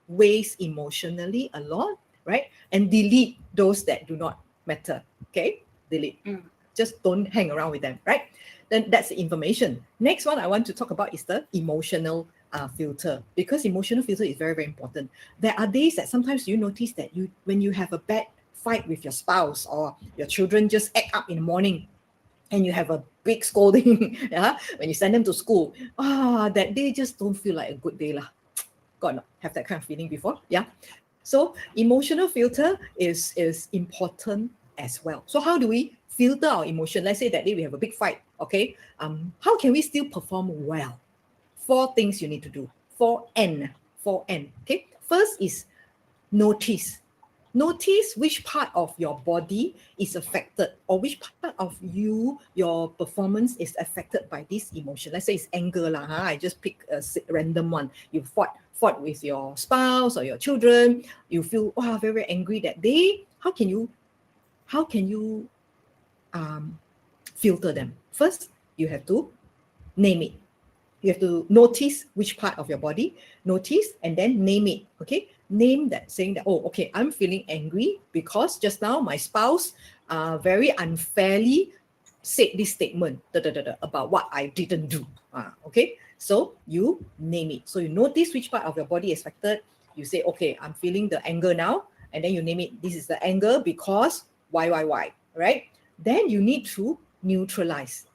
weighs emotionally a lot, right? And delete those that do not matter. Okay, delete. Just don't hang around with them, right? Then that's the information. Next one I want to talk about is the emotional filter, because emotional filter is very, very important. There are days that sometimes you notice that when you have a bad fight with your spouse, or your children just act up in the morning, and you have a big scolding, when you send them to school, that day just don't feel like a good day lah. Got not have that kind of feeling before? Yeah. So emotional filter is important as well. So how do we filter our emotion? Let's say that day we have a big fight. Okay. How can we still perform well? 4 things you need to do. 4N. Okay. First is notice. Notice which part of your body is affected, or which part of your performance is affected by this emotion. Let's say it's anger lah. I just pick a random one. You fought with your spouse or your children. You feel very, very angry that day. How can you filter them? First, you have to name it. You have to notice which part of your body, notice, and then name it. Okay, name that, saying that, okay, I'm feeling angry because just now my spouse very unfairly said this statement about what I didn't do. Okay, so you name it. So you notice which part of your body is affected. You say, okay, I'm feeling the anger now, and then you name it. This is the anger because why, right? Then you need to neutralize.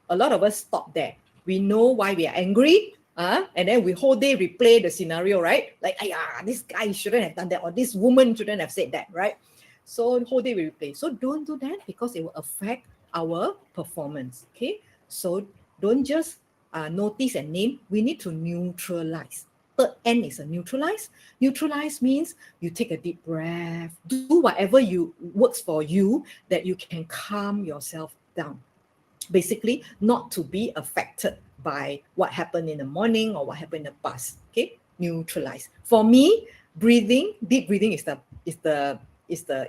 A lot of us stop there. We know why we are angry, and then we whole day replay the scenario, right? Like, this guy shouldn't have done that, or this woman shouldn't have said that, right? So the whole day we replay. So don't do that, because it will affect our performance. Okay, so don't just notice and name, we need to neutralize. Third N is a neutralize. Neutralize means you take a deep breath, do whatever works for you that you can calm yourself down. Basically, not to be affected by what happened in the morning or what happened in the past. Okay, neutralize. For me, deep breathing is the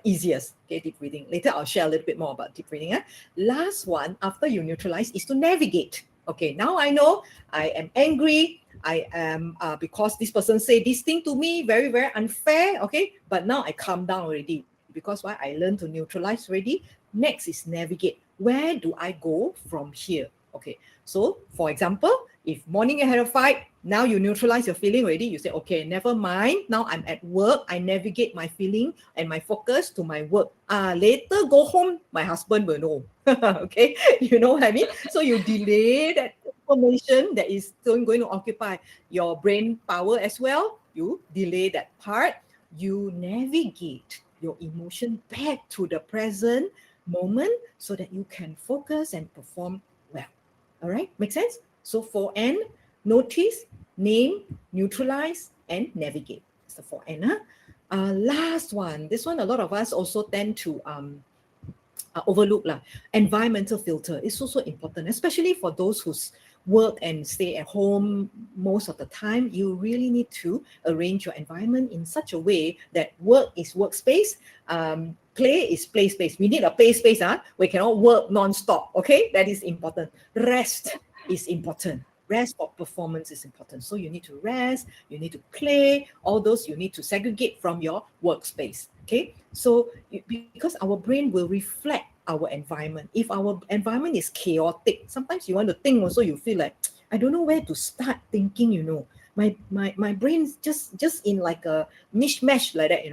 easiest. Okay, deep breathing. Later, I'll share a little bit more about deep breathing. Last one, after you neutralize, is to navigate. Okay, now I know I am angry. I am because this person said this thing to me, very, very unfair. Okay, but now I calm down already because why? I learned to neutralize already. Next is navigate. Where do I go from here? Okay, so for example, if morning you had a fight, now you neutralize your feeling already. You say, okay, never mind. Now I'm at work. I navigate my feeling and my focus to my work. Later go home, my husband will know. Okay, you know what I mean? So you delay that information that is still going to occupy your brain power as well. You delay that part. You navigate your emotion back to the present moment so that you can focus and perform well. All right, make sense? So 4N, notice, name, neutralize, and navigate. It's the 4N. Last one, this one a lot of us also tend to overlook lah. Environmental filter is also important, especially for those who's work and stay at home most of the time. You really need to arrange your environment in such a way that work is workspace, play is play space. We need a play space. We cannot work non-stop. Okay, that is important. Rest is important. Rest for performance is important. So you need to rest, you need to play, all those you need to segregate from your workspace. Okay, so because our brain will reflect our environment. If our environment is chaotic, sometimes you want to think also, you feel like, I don't know where to start thinking, my brain's just in like a mishmash like that,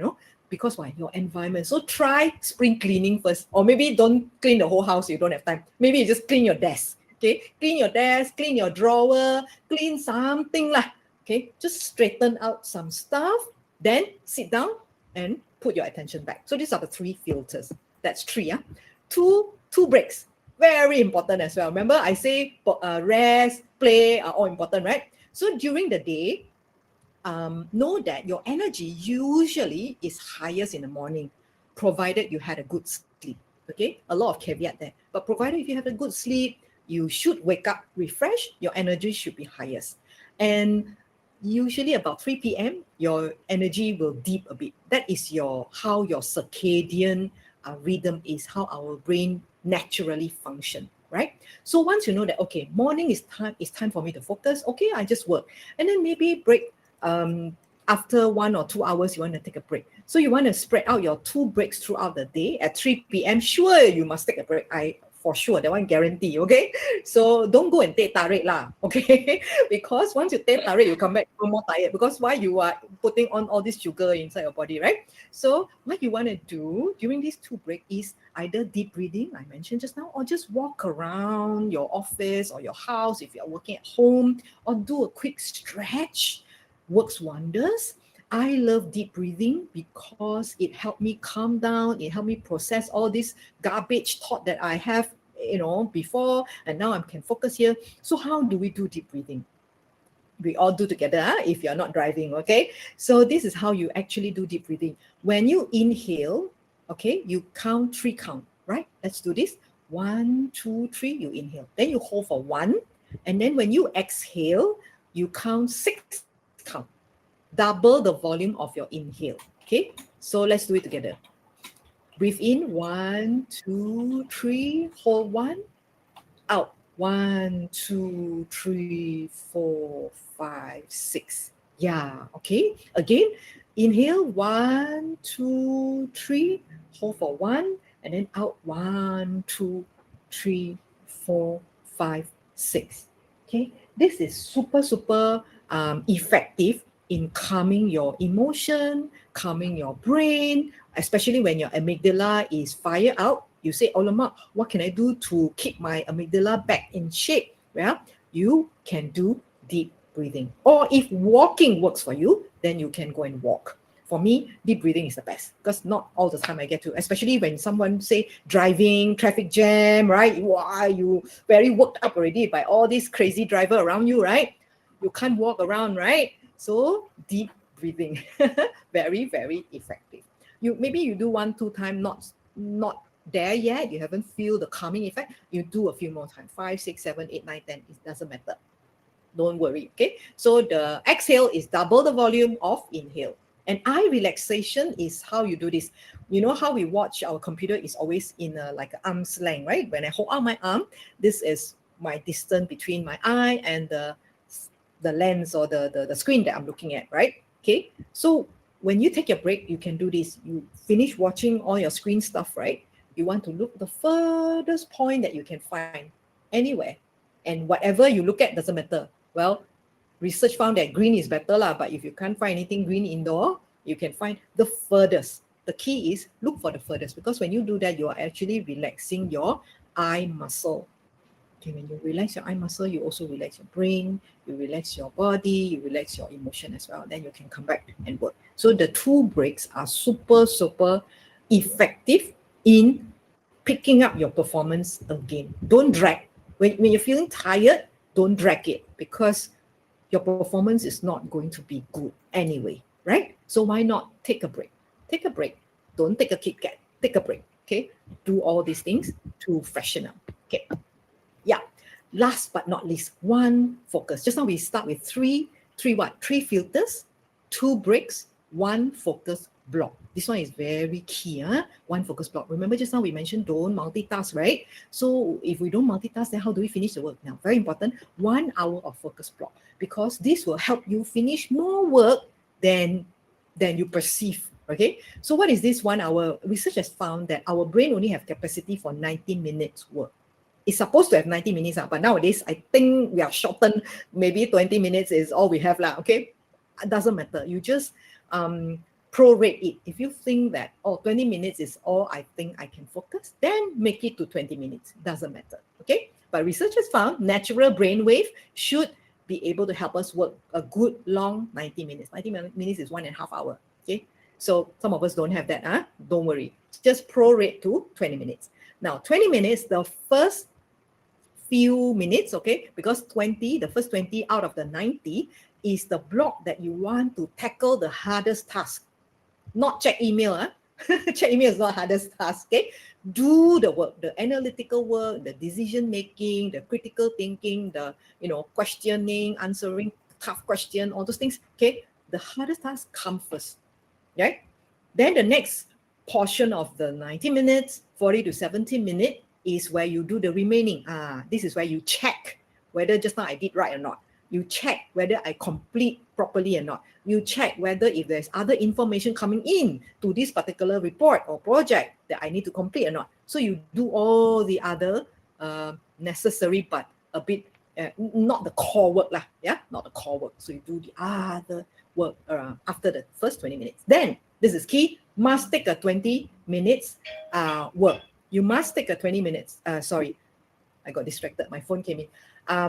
because why? Your environment. So try spring cleaning first, or maybe don't clean the whole house, you don't have time. Maybe you just clean your desk. Okay, clean your desk, clean your drawer, clean something lah. Okay, just straighten out some stuff, then sit down and put your attention back. So these are the 3 filters. That's 3. Two breaks, very important as well. Remember, I say rest, play are all important, right? So during the day, know that your energy usually is highest in the morning, provided you had a good sleep. Okay, a lot of caveat there, but provided if you have a good sleep, you should wake up refreshed, your energy should be highest. And usually about 3 p.m., your energy will dip a bit. That is how your circadian rhythm is, how our brain naturally function, right? So once you know that, okay, morning is time for me to focus, okay, I just work. And then maybe break, after 1 or 2 hours, you want to take a break. So you want to spread out your 2 breaks throughout the day. At 3 p.m., sure, you must take a break. For sure, that one guarantee, okay? So don't go and take tarik lah, okay? Because once you take tarik, you come back more tired. Because why? You are putting on all this sugar inside your body, right? So what you want to do during these 2 breaks is either deep breathing, I mentioned just now, or just walk around your office or your house if you're working at home, or do a quick stretch. Works wonders. I love deep breathing because it helped me calm down. It helped me process all this garbage thought that I have, before, and now I can focus here. So how do we do deep breathing? We all do together if you're not driving, okay? So this is how you actually do deep breathing. When you inhale, okay, you count 3 count, right? Let's do this. 1, 2, 3, you inhale. Then you hold for 1. And then when you exhale, you count 6 count. Double the volume of your inhale. Okay, so let's do it together. Breathe in, 1, 2, 3, hold 1, out, 1, 2, 3, 4, 5, 6. Yeah, okay. Again, inhale, 1, 2, 3, hold for 1, and then out, 1, 2, 3, 4, 5, 6. Okay, this is super effective in calming your emotion, calming your brain, especially when your amygdala is fired out. You say, oh, Lama, what can I do to keep my amygdala back in shape? Well, you can do deep breathing. Or if walking works for you, then you can go and walk. for me, deep breathing is the best, because not all the time I get to, especially when someone say driving, traffic jam, right? Wow, you very worked up already by all these crazy driver around you, right? You can't walk around, right? So deep breathing, very, very effective. Maybe you do 1-2 times, not there yet. You haven't feel the calming effect. You do a few more times, 5, 6, 7, 8, 9, 10. It doesn't matter. Don't worry. Okay. So the exhale is double the volume of inhale. And eye relaxation is how you do this. You know how we watch our computer is always in like an arm's length, right? When I hold out my arm, this is my distance between my eye and the lens or the screen that I'm looking at, right? Okay. So when you take your break, you can do this. You finish watching all your screen stuff, right? You want to look the furthest point that you can find anywhere. And whatever you look at doesn't matter. Well, research found that green is better lah, but if you can't find anything green indoor, you can find the furthest. The key is look for the furthest, because when you do that, you are actually relaxing your eye muscle. Okay, when you relax your eye muscle, you also relax your brain, you relax your body, you relax your emotion as well. Then you can come back and work. So the 2 breaks are super, super effective in picking up your performance again. Don't drag. When you're feeling tired, don't drag it, because your performance is not going to be good anyway, right? So why not take a break? Take a break. Don't take a Kit Kat. Take a break, okay? Do all these things to freshen up, okay? Yeah. Last but not least, one focus. Just now we start with three what? 3 filters, 2 breaks, 1 focus block. This one is very key. 1 focus block. Remember just now we mentioned don't multitask, right? So if we don't multitask, then how do we finish the work? Now, very important, 1 hour of focus block, because this will help you finish more work than you perceive. Okay, so what is this 1 hour? Research has found that our brain only have capacity for 90 minutes work. It's supposed to have 90 minutes, but nowadays I think we are shortened. Maybe 20 minutes is all we have lah. Okay, it doesn't matter. You just prorate it. If you think that 20 minutes is all I think I can focus, then make it to 20 minutes. Doesn't matter. Okay, but researchers found natural brainwave should be able to help us work a good long 90 minutes. 90 minutes is 1.5 hours. Okay, so some of us don't have that. Don't worry. Just prorate to 20 minutes. Now, 20 minutes, the first few minutes, okay, because the first 20 out of the 90 is the block that you want to tackle the hardest task. Not check email. Check email is not hardest task, okay? Do the work, the analytical work, the decision making, the critical thinking, the questioning, answering tough question, all those things, okay? The hardest task come first, right? Then the next portion of the 90 minutes, 40 to 70 minutes, is where you do the remaining. This is where you check whether just now I did right or not. You check whether I complete properly or not. You check whether if there's other information coming in to this particular report or project that I need to complete or not. So you do all the other necessary but a bit not the core work lah. Yeah, not the core work. So you do the other work after the first 20 minutes. Then this is key. Must take a 20 minutes work. You must take a 20 minutes. Sorry, I got distracted. My phone came in.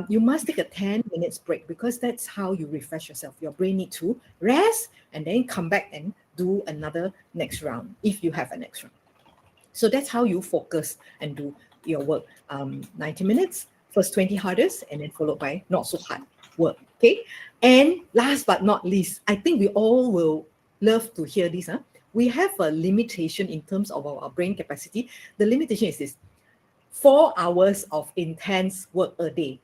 You must take a 10 minutes break, because that's how you refresh yourself. Your brain need to rest and then come back and do another next round if you have a next round. So that's how you focus and do your work. 90 minutes, first 20 hardest, and then followed by not so hard work. Okay. And last but not least, I think we all will love to hear this. We have a limitation in terms of our brain capacity. The limitation is this: 4 hours of intense work a day.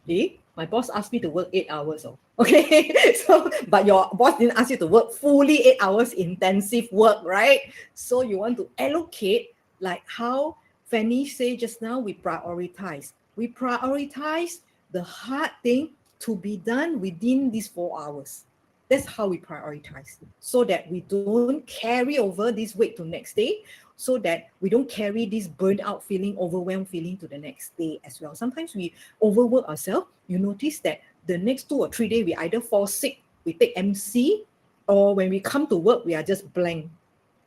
Okay, my boss asked me to work 8 hours. Okay, so but your boss didn't ask you to work fully 8 hours intensive work, right? So you want to allocate, like how Fennie said just now, we prioritize. We prioritize the hard thing to be done within these 4 hours. That's how we prioritize, so that we don't carry over this weight to next day, so that we don't carry this burned out feeling, overwhelmed feeling to the next day as well. Sometimes we overwork ourselves. You notice that the next 2 or 3 days, we either fall sick, we take MC, or when we come to work, we are just blank.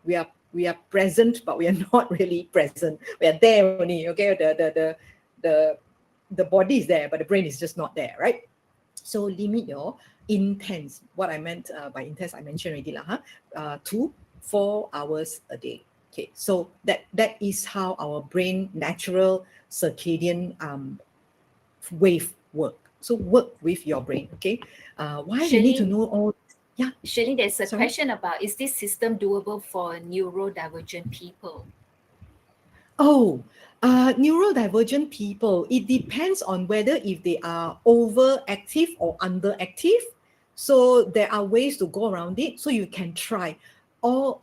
We are present, but we are not really present. We are there only, okay? The body is there, but the brain is just not there, right? So limit your intense. What I meant by intense, I mentioned already lah, 2 4 hours a day. Okay, so that is how our brain natural circadian wave work. So work with your brain. Okay, why we need to Shirley, know all? Yeah, Shirley, there's a sorry. question about, is this system doable for neurodivergent people? Oh, neurodivergent people, it depends on whether if they are overactive or underactive. So there are ways to go around it. So you can try. All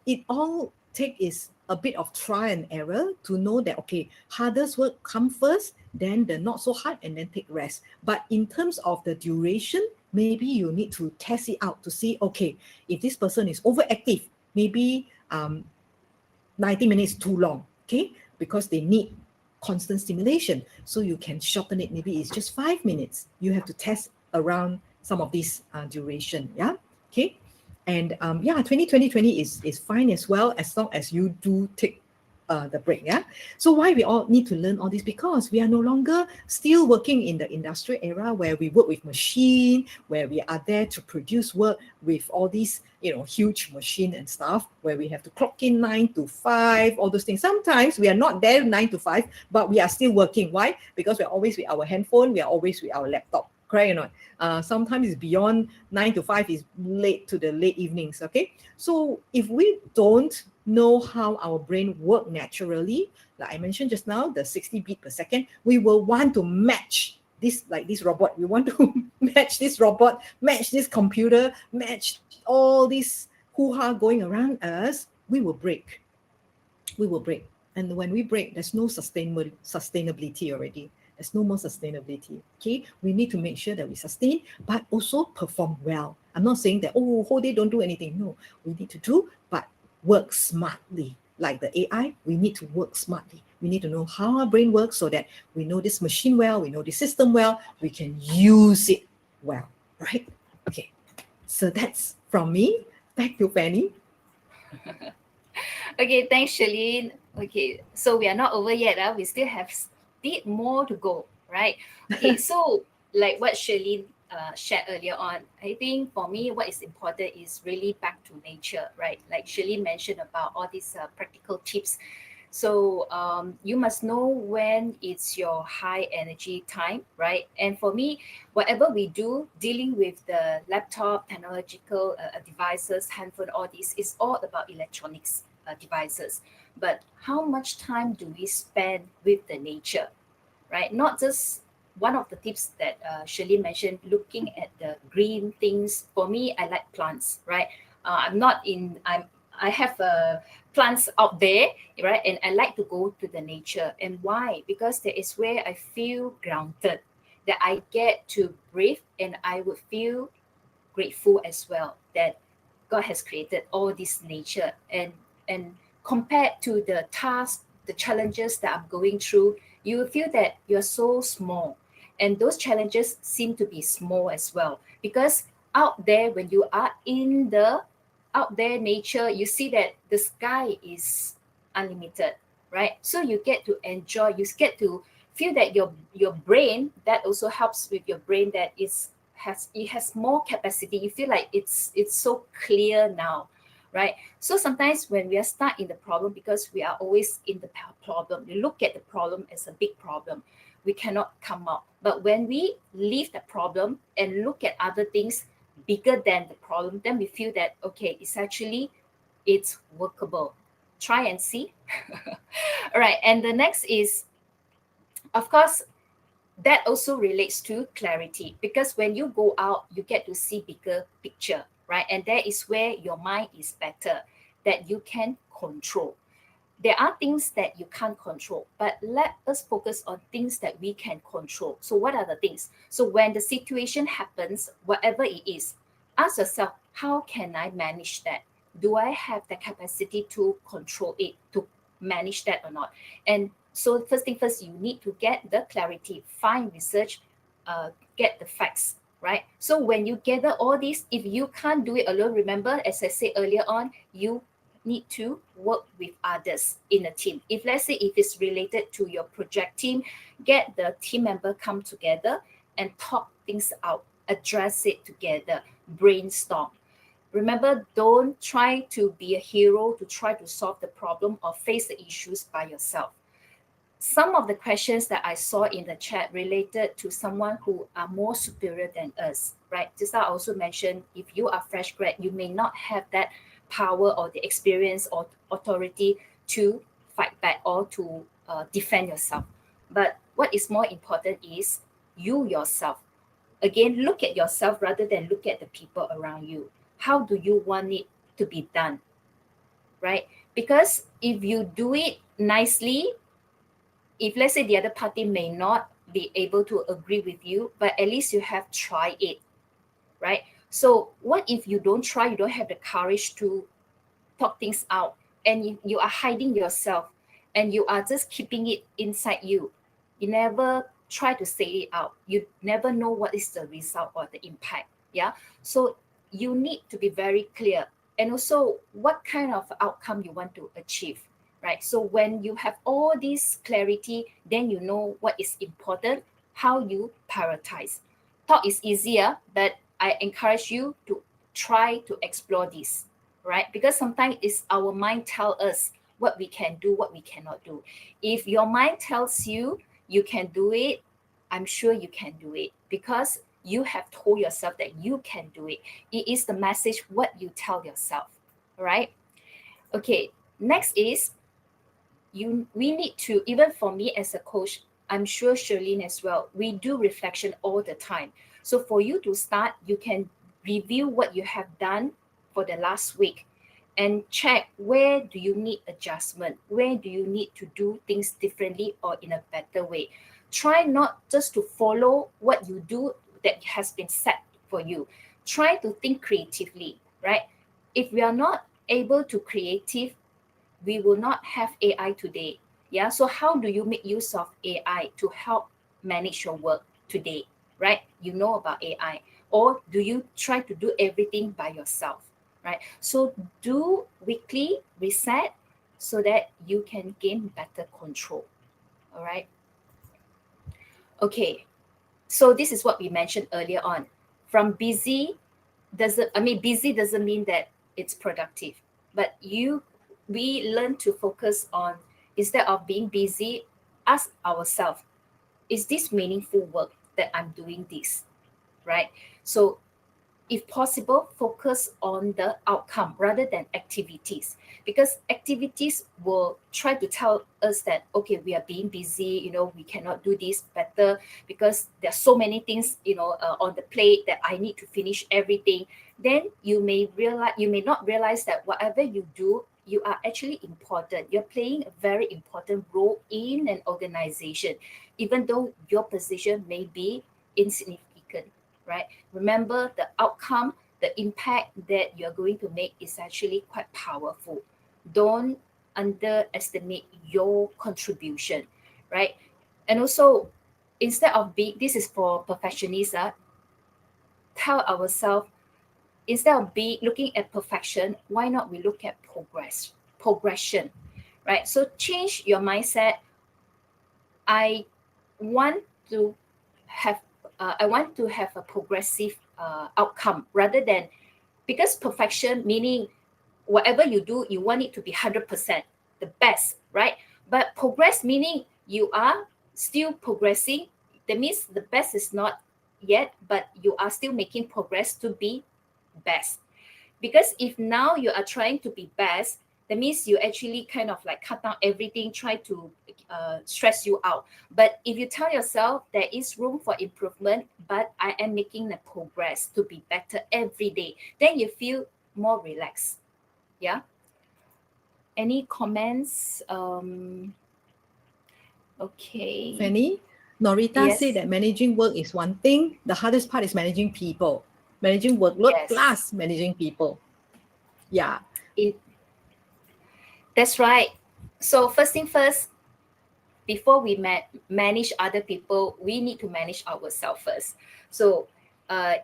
take is a bit of try and error to know that, okay, hardest work come first, then the not so hard, and then take rest. But in terms of the duration, maybe you need to test it out to see, okay, if this person is overactive, maybe 90 minutes too long, okay? Because they need constant stimulation. So you can shorten it. Maybe it's just 5 minutes. You have to test around some of these duration, yeah? Okay? And yeah, 2020 is fine as well, as long as you do take the break, yeah? So why we all need to learn all this? Because we are no longer still working in the industrial era where we work with machine, where we are there to produce work with all these, huge machine and stuff, where we have to clock in 9 to 5, all those things. Sometimes we are not there 9 to 5, but we are still working. Why? Because we're always with our handphone, we are always with our laptop. Correct or not? Sometimes it's beyond 9 to 5, is late to the late evenings. Okay, so if we don't know how our brain work naturally, like I mentioned just now, the 60 beat per second, we will want to match this, like this robot. We want to match this robot, match this computer, match all this hoo-ha going around us. We will break. And when we break, there's no sustainability already. There's no more sustainability. Okay, we need to make sure that we sustain, but also perform well. I'm not saying that, oh, whole day don't do anything. No, we need to do, but work smartly. Like the AI, we need to work smartly. We need to know how our brain works so that we know this machine well, we know the system well, we can use it well, right? Okay, so that's from me. Back to Fanny. Okay, thanks, Shirley. Okay, so we are not over yet. We still have bit more to go, right? Okay, so like what Shirley shared earlier on, I think for me, what is important is really back to nature, right? Like Shirley mentioned about all these practical tips. So you must know when it's your high energy time, right? And for me, whatever we do, dealing with the laptop, technological devices, handphone, all this is all about electronics devices. But how much time do we spend with the nature, right? Not just one of the tips that Shirley mentioned, looking at the green things. For me, I like plants, right? I'm not in, I have plants out there, right? And I like to go to the nature. And why? Because that is where I feel grounded, that I get to breathe, and I would feel grateful as well that God has created all this nature. And compared to the tasks, the challenges that I'm going through, you will feel that you're so small. And those challenges seem to be small as well. Because out there, when you are in the out there nature, you see that the sky is unlimited, right? So you get to enjoy, you get to feel that your brain, that also helps with your brain, that it has more capacity. You feel like it's so clear now, right? So sometimes when we are stuck in the problem, because we are always in the problem, we look at the problem as a big problem, we cannot come out. But when we leave the problem and look at other things bigger than the problem, then we feel that, okay, it's workable. Try and see. All right, and the next is, of course, that also relates to clarity, because when you go out, you get to see bigger picture, right? And that is where your mind is better, that you can control. There are things that you can't control, but let us focus on things that we can control. So what are the things? So when the situation happens, whatever it is, ask yourself, how can I manage that? Do I have the capacity to control it, to manage that or not? And so first thing first, you need to get the clarity, find research, get the facts, right? So when you gather all this, if you can't do it alone, remember, as I said earlier on, you need to work with others in a team. If let's say if it's related to your project team, get the team member come together and talk things out. address it together, brainstorm. Remember, don't try to be a hero to try to solve the problem or face the issues by yourself. Some of the questions that I saw in the chat related to someone who are more superior than us, right? Just I also mentioned, if you are fresh grad, you may not have that power or the experience or authority to fight back or to defend yourself. But what is more important is you yourself. Again, look at yourself rather than look at the people around you. How do you want it to be done, right? Because if you do it nicely, if let's say the other party may not be able to agree with you, but at least you have tried it, right? So what if you don't try, you don't have the courage to talk things out, and you are hiding yourself and you are just keeping it inside you? You never try to say it out. You never know what is the result or the impact. Yeah. So you need to be very clear, and also what kind of outcome you want to achieve, right? So when you have all this clarity, then you know what is important, how you prioritize. Talk is easier, but I encourage you to try to explore this, right? Because sometimes it's our mind tell us what we can do, what we cannot do. If your mind tells you you can do it, I'm sure you can do it because you have told yourself that you can do it. It is the message what you tell yourself, right? Okay, next is we need to, even for me as a coach, I'm sure Shirlyn as well, we do reflection all the time. So for you to start, you can review what you have done for the last week and check where do you need adjustment, where do you need to do things differently or in a better way. Try not just to follow what you do that has been set for you. Try to think creatively, right? If we are not able to creative, we will not have AI today. Yeah. So how do you make use of AI to help manage your work today? Right? You know about AI. Or do you try to do everything by yourself? Right. So do weekly reset so that you can gain better control. All right. Okay. So this is what we mentioned earlier on. From busy doesn't I mean busy doesn't mean that it's productive, but we learn to focus on, instead of being busy, ask ourselves, is this meaningful work that I'm doing this, right? So if possible, focus on the outcome rather than activities, because activities will try to tell us that, okay, we are being busy, we cannot do this better because there are so many things, on the plate that I need to finish everything. Then you may not realize that whatever you do, you are actually important. You're playing a very important role in an organization, even though your position may be insignificant, right? Remember, the outcome, the impact that you're going to make is actually quite powerful. Don't underestimate your contribution, right? And also, instead of being, this is for perfectionists, tell ourselves, instead of looking at perfection, why not we look at progression, right? So change your mindset. I want to have a progressive outcome rather than, because perfection meaning whatever you do you want it to be 100% the best, right? But progress meaning you are still progressing. That means the best is not yet, but you are still making progress to be best. Because if now you are trying to be best, that means you actually kind of like cut down everything, try to stress you out. But if you tell yourself there is room for improvement, but I am making the progress to be better every day, then you feel more relaxed. Yeah. Any comments? Okay. Fanny, Norita said Yes. that managing work is one thing. The hardest part is managing people, managing workload Yes. plus managing people. Yeah. It, that's right. So first thing first, before we manage other people, we need to manage ourselves first. So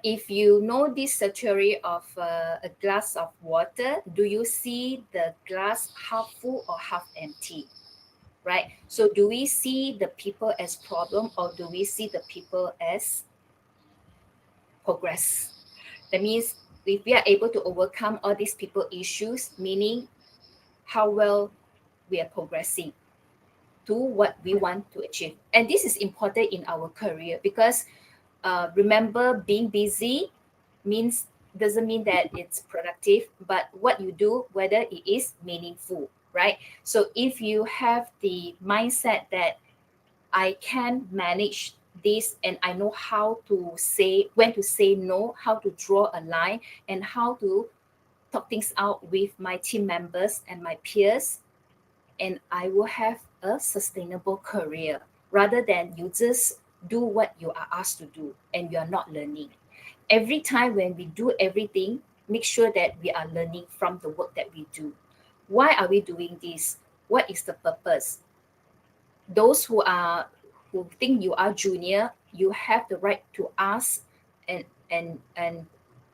if you know this theory of a glass of water, do you see the glass half full or half empty? Right? So do we see the people as problem or do we see the people as progress. That means if we are able to overcome all these people issues, meaning how well we are progressing to what we want to achieve. And this is important in our career because remember, being busy means doesn't mean that it's productive, but what you do, whether it is meaningful, right? So if you have the mindset that I can manage this and I know how to say when to say no, how to draw a line, and how to talk things out with my team members and my peers, and I will have a sustainable career rather than you just do what you are asked to do and you are not learning. Every time when we do everything, make sure that we are learning from the work that we do. Why are we doing this? What is the purpose? Those who think you are junior, you have the right to ask and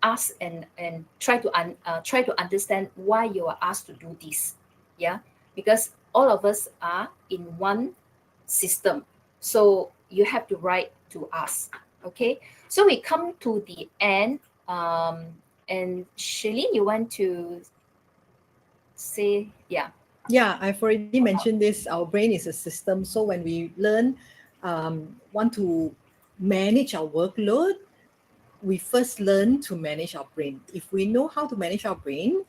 ask and try to understand why you are asked to do this. Yeah, because all of us are in one system, so you have the right to ask. Okay, so we come to the end. And Shirley, you want to say, yeah. Yeah, I've already mentioned this. Our brain is a system. So when we learn, want to manage our workload, we first learn to manage our brain. If we know how to manage our brain,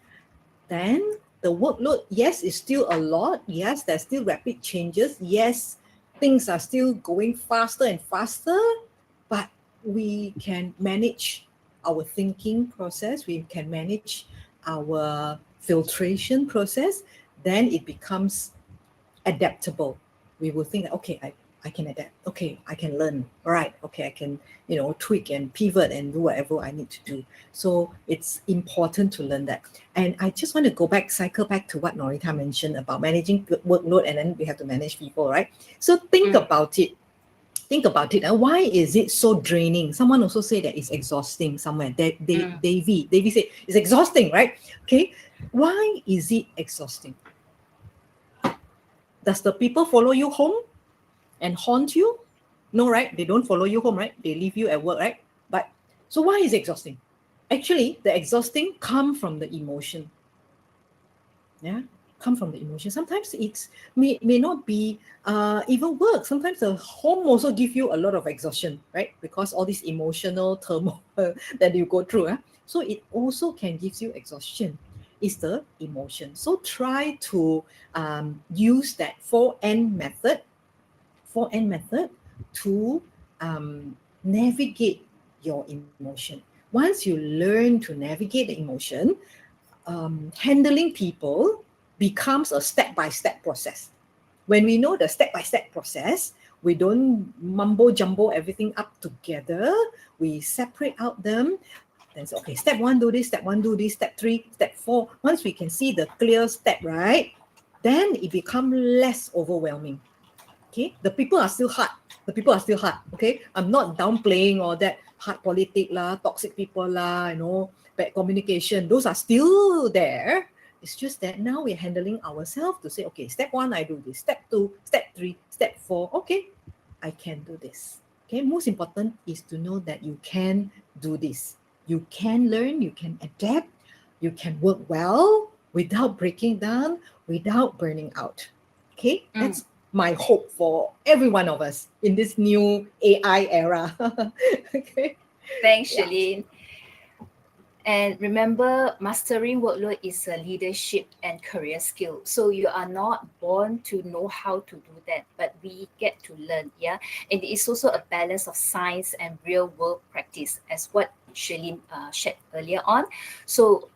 then the workload, yes, is still a lot. Yes, there's still rapid changes. Yes, things are still going faster and faster, but we can manage our thinking process. We can manage our filtration process. Then it becomes adaptable. We will think that, okay, I can adapt. Okay, I can learn. All right. Okay, I can, tweak and pivot and do whatever I need to do. So it's important to learn that. And I just want to cycle back to what Norita mentioned about managing workload, and then we have to manage people, right? So think about it. Think about it. Why is it so draining? Someone also say that it's exhausting somewhere. Davey said it's exhausting, right? Okay. Why is it exhausting? Does the people follow you home and haunt you? No, right? They don't follow you home, right? They leave you at work, right? But so why is it exhausting? Actually, the exhausting come from the emotion. Yeah, come from the emotion. Sometimes it's may not be even work. Sometimes the home also give you a lot of exhaustion, right? Because all this emotional turmoil that you go through. So it also can give you exhaustion. Is the emotion. So try to use that 4N method 4N method to navigate your emotion. Once you learn to navigate the emotion, handling people becomes a step-by-step process. When we know the step-by-step process, we don't mumbo jumbo everything up together. We separate out them. Then say, okay, step one, do this, step one, do this, step three, step four. Once we can see the clear step, right? Then it becomes less overwhelming. Okay, the people are still hard. Okay, I'm not downplaying all that hard politic lah, toxic people lah, bad communication. Those are still there. It's just that now we're handling ourselves to say, okay, step one, I do this. Step two, step three, step four. Okay, I can do this. Okay, most important is to know that you can do this. You can learn, you can adapt, you can work well without breaking down, without burning out. Okay, that's my hope for every one of us in this new AI era. Okay. Thanks, Yeah. Shirley. And remember, mastering workload is a leadership and career skill. So you are not born to know how to do that, but we get to learn. Yeah. And it's also a balance of science and real world practice, as what Shirley shared earlier on. So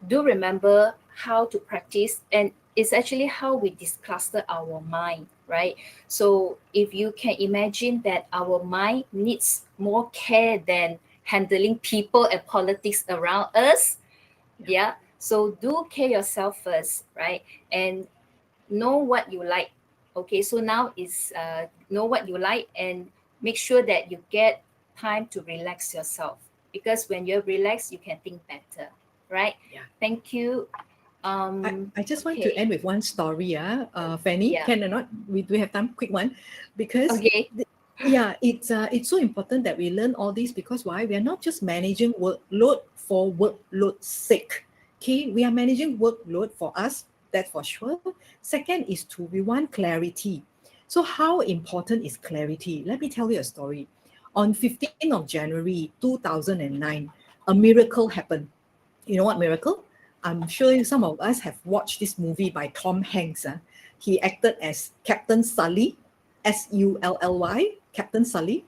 do remember how to practice, and it's actually how we discluster our mind, right? So if you can imagine that our mind needs more care than handling people and politics around us, yeah, so do care yourself first, right? And know what you like. Okay, so now is know what you like and make sure that you get time to relax yourself, because when you're relaxed you can think better, right? Yeah. Thank you. I just want to Okay. end with one story, Fanny. Yeah. Can or not? We do have time. Quick one, because Okay. Yeah, it's so important that we learn all this because why? We are not just managing workload for workload's sake. Okay, we are managing workload for us, that's for sure. Second is we want clarity. So how important is clarity? Let me tell you a story. On 15th of January 2009, a miracle happened. You know what miracle? I'm sure some of us have watched this movie by Tom Hanks. He acted as Captain Sully, Sully, Captain Sully.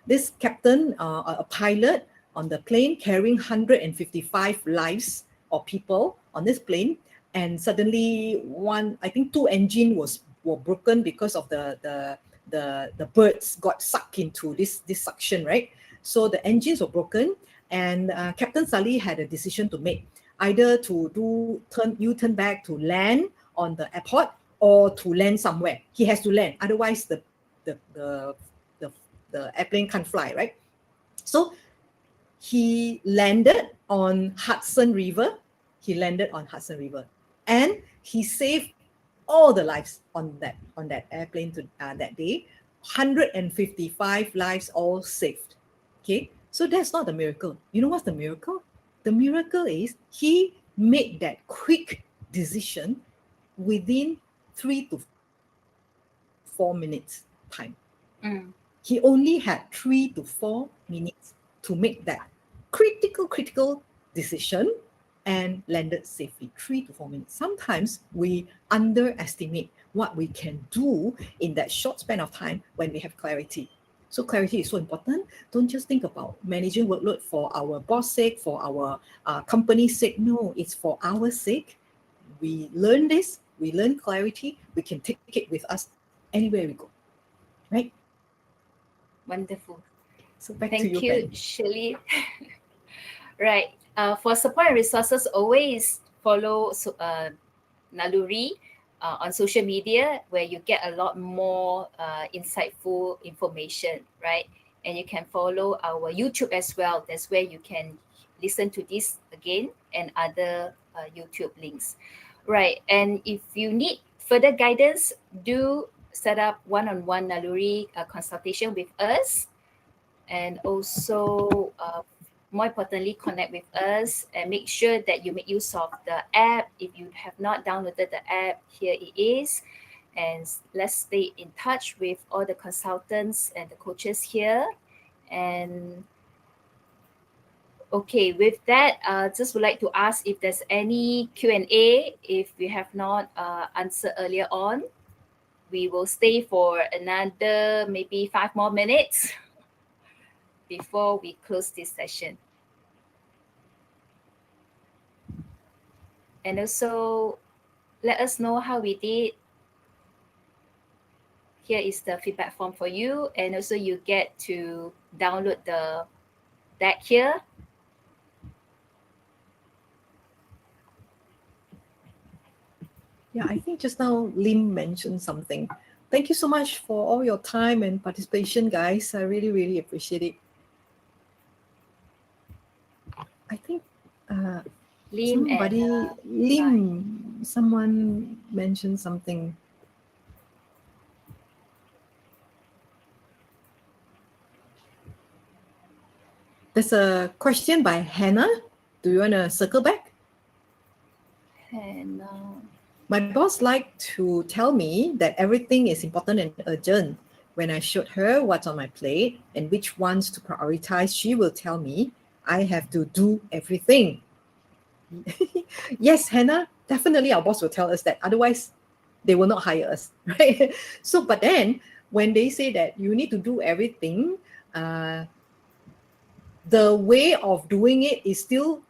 This captain, a pilot on the plane carrying 155 lives of people on this plane, and suddenly I think two engine were broken because of the birds got sucked into this suction, right? So the engines were broken, and Captain Sully had a decision to make, either to turn back to land on the airport or to land somewhere. He has to land, otherwise the the the, the airplane can't fly, right? So he landed on Hudson River. He landed on Hudson River, and he saved all the lives on that airplane that day. 155 lives all saved. Okay, so that's not the miracle. You know what's the miracle? The miracle is he made that quick decision within 3 to 4 minutes time. Mm. He only had 3 to 4 minutes to make that critical decision and landed safely. 3 to 4 minutes. Sometimes we underestimate what we can do in that short span of time when we have clarity. So clarity is so important. Don't just think about managing workload for our boss sake, for our company's sake. No, it's for our sake. We learn this, we learn clarity, we can take it with us anywhere we go, right? Wonderful. So back to Thank you, you, Fanny. Shirley. Right. For support and resources, always follow Naluri on social media, where you get a lot more insightful information, right? And you can follow our YouTube as well. That's where you can listen to this again and other YouTube links, right? And if you need further guidance, do set up one-on-one Naluri consultation with us, and also more importantly, connect with us and make sure that you make use of the app. If you have not downloaded the app, here it is. And let's stay in touch with all the consultants and the coaches here. And okay, with that, just would like to ask if there's any Q&A. If we have not answered earlier on, we will stay for another maybe 5 more minutes before we close this session. And also let us know how we did. Here is the feedback form for you, and also you get to download the deck here. Yeah, I think just now Lim mentioned something. Thank you so much for all your time and participation, guys. I really, really appreciate it. I think uh, Lim and someone mentioned something. There's a question by Hannah. Do you want to circle back? My boss liked to tell me that everything is important and urgent. When I showed her what's on my plate and which ones to prioritize, she will tell me I have to do everything. Yes, Hannah, definitely our boss will tell us that. Otherwise, they will not hire us, right? So, but then when they say that you need to do everything, the way of doing it is still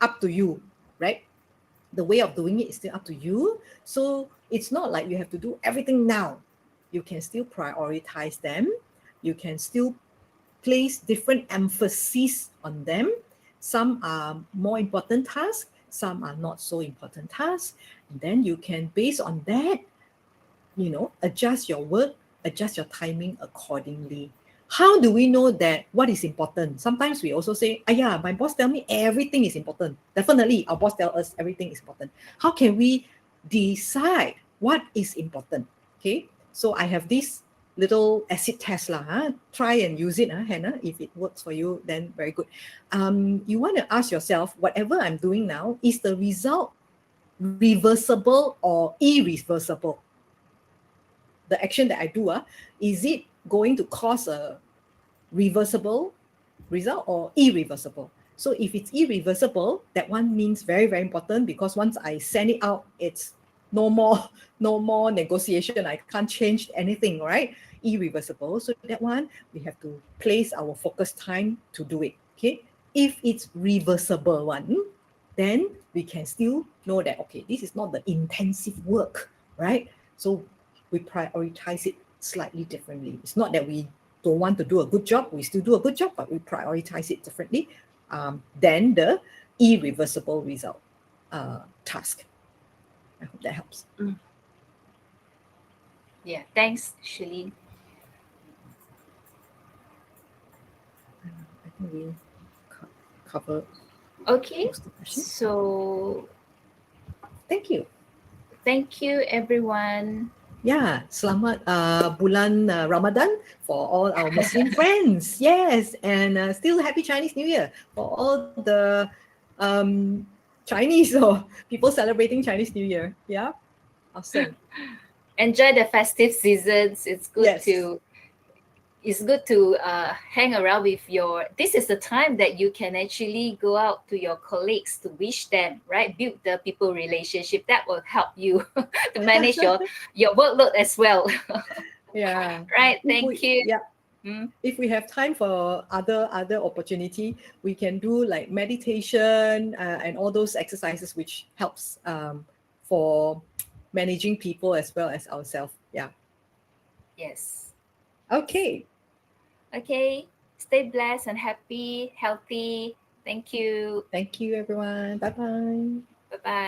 up to you, right? The way of doing it is still up to you. So it's not like you have to do everything now. You can still prioritize them. You can still place different emphasis on them. Some are more important tasks, some are not so important tasks. And then you can, based on that, adjust your work, adjust your timing accordingly. How do we know that what is important? Sometimes we also say, yeah, my boss tell me everything is important. Definitely, our boss tell us everything is important. How can we decide what is important? Okay, so I have this little acid test lah. Huh? Try and use it, Hannah. If it works for you, then very good. You want to ask yourself, whatever I'm doing now, is the result reversible or irreversible? The action that I do, is it going to cause a reversible result or irreversible? So if it's irreversible, that one means very, very important, because once I send it out, it's no more negotiation. I can't change anything, right? Irreversible. So that one, we have to place our focus time to do it. Okay. If it's reversible one, then we can still know that, okay, this is not the intensive work, right? So we prioritize it slightly differently. It's not that we don't want to do a good job, we still do a good job, but we prioritize it differently than the irreversible result task. I hope that helps. Yeah, thanks, Shirley. I think we covered Okay, most of the questions. so Thank you. thank you, everyone. Yeah, selamat bulan Ramadan for all our Muslim friends. Yes, and still happy Chinese New Year for all the Chinese or people celebrating Chinese New Year. Yeah, awesome. Enjoy the festive seasons. Yes. It's good to hang around with this is the time that you can actually go out to your colleagues to wish them, right? Build the people relationship. That will help you to manage your workload as well. Yeah. Right. Thank you. Yeah. If we have time for other opportunity, we can do like meditation and all those exercises which helps for managing people as well as ourselves. Yeah. Yes. Okay. Okay. Stay blessed and happy, healthy. Thank you. Thank you, everyone. Bye bye. Bye bye.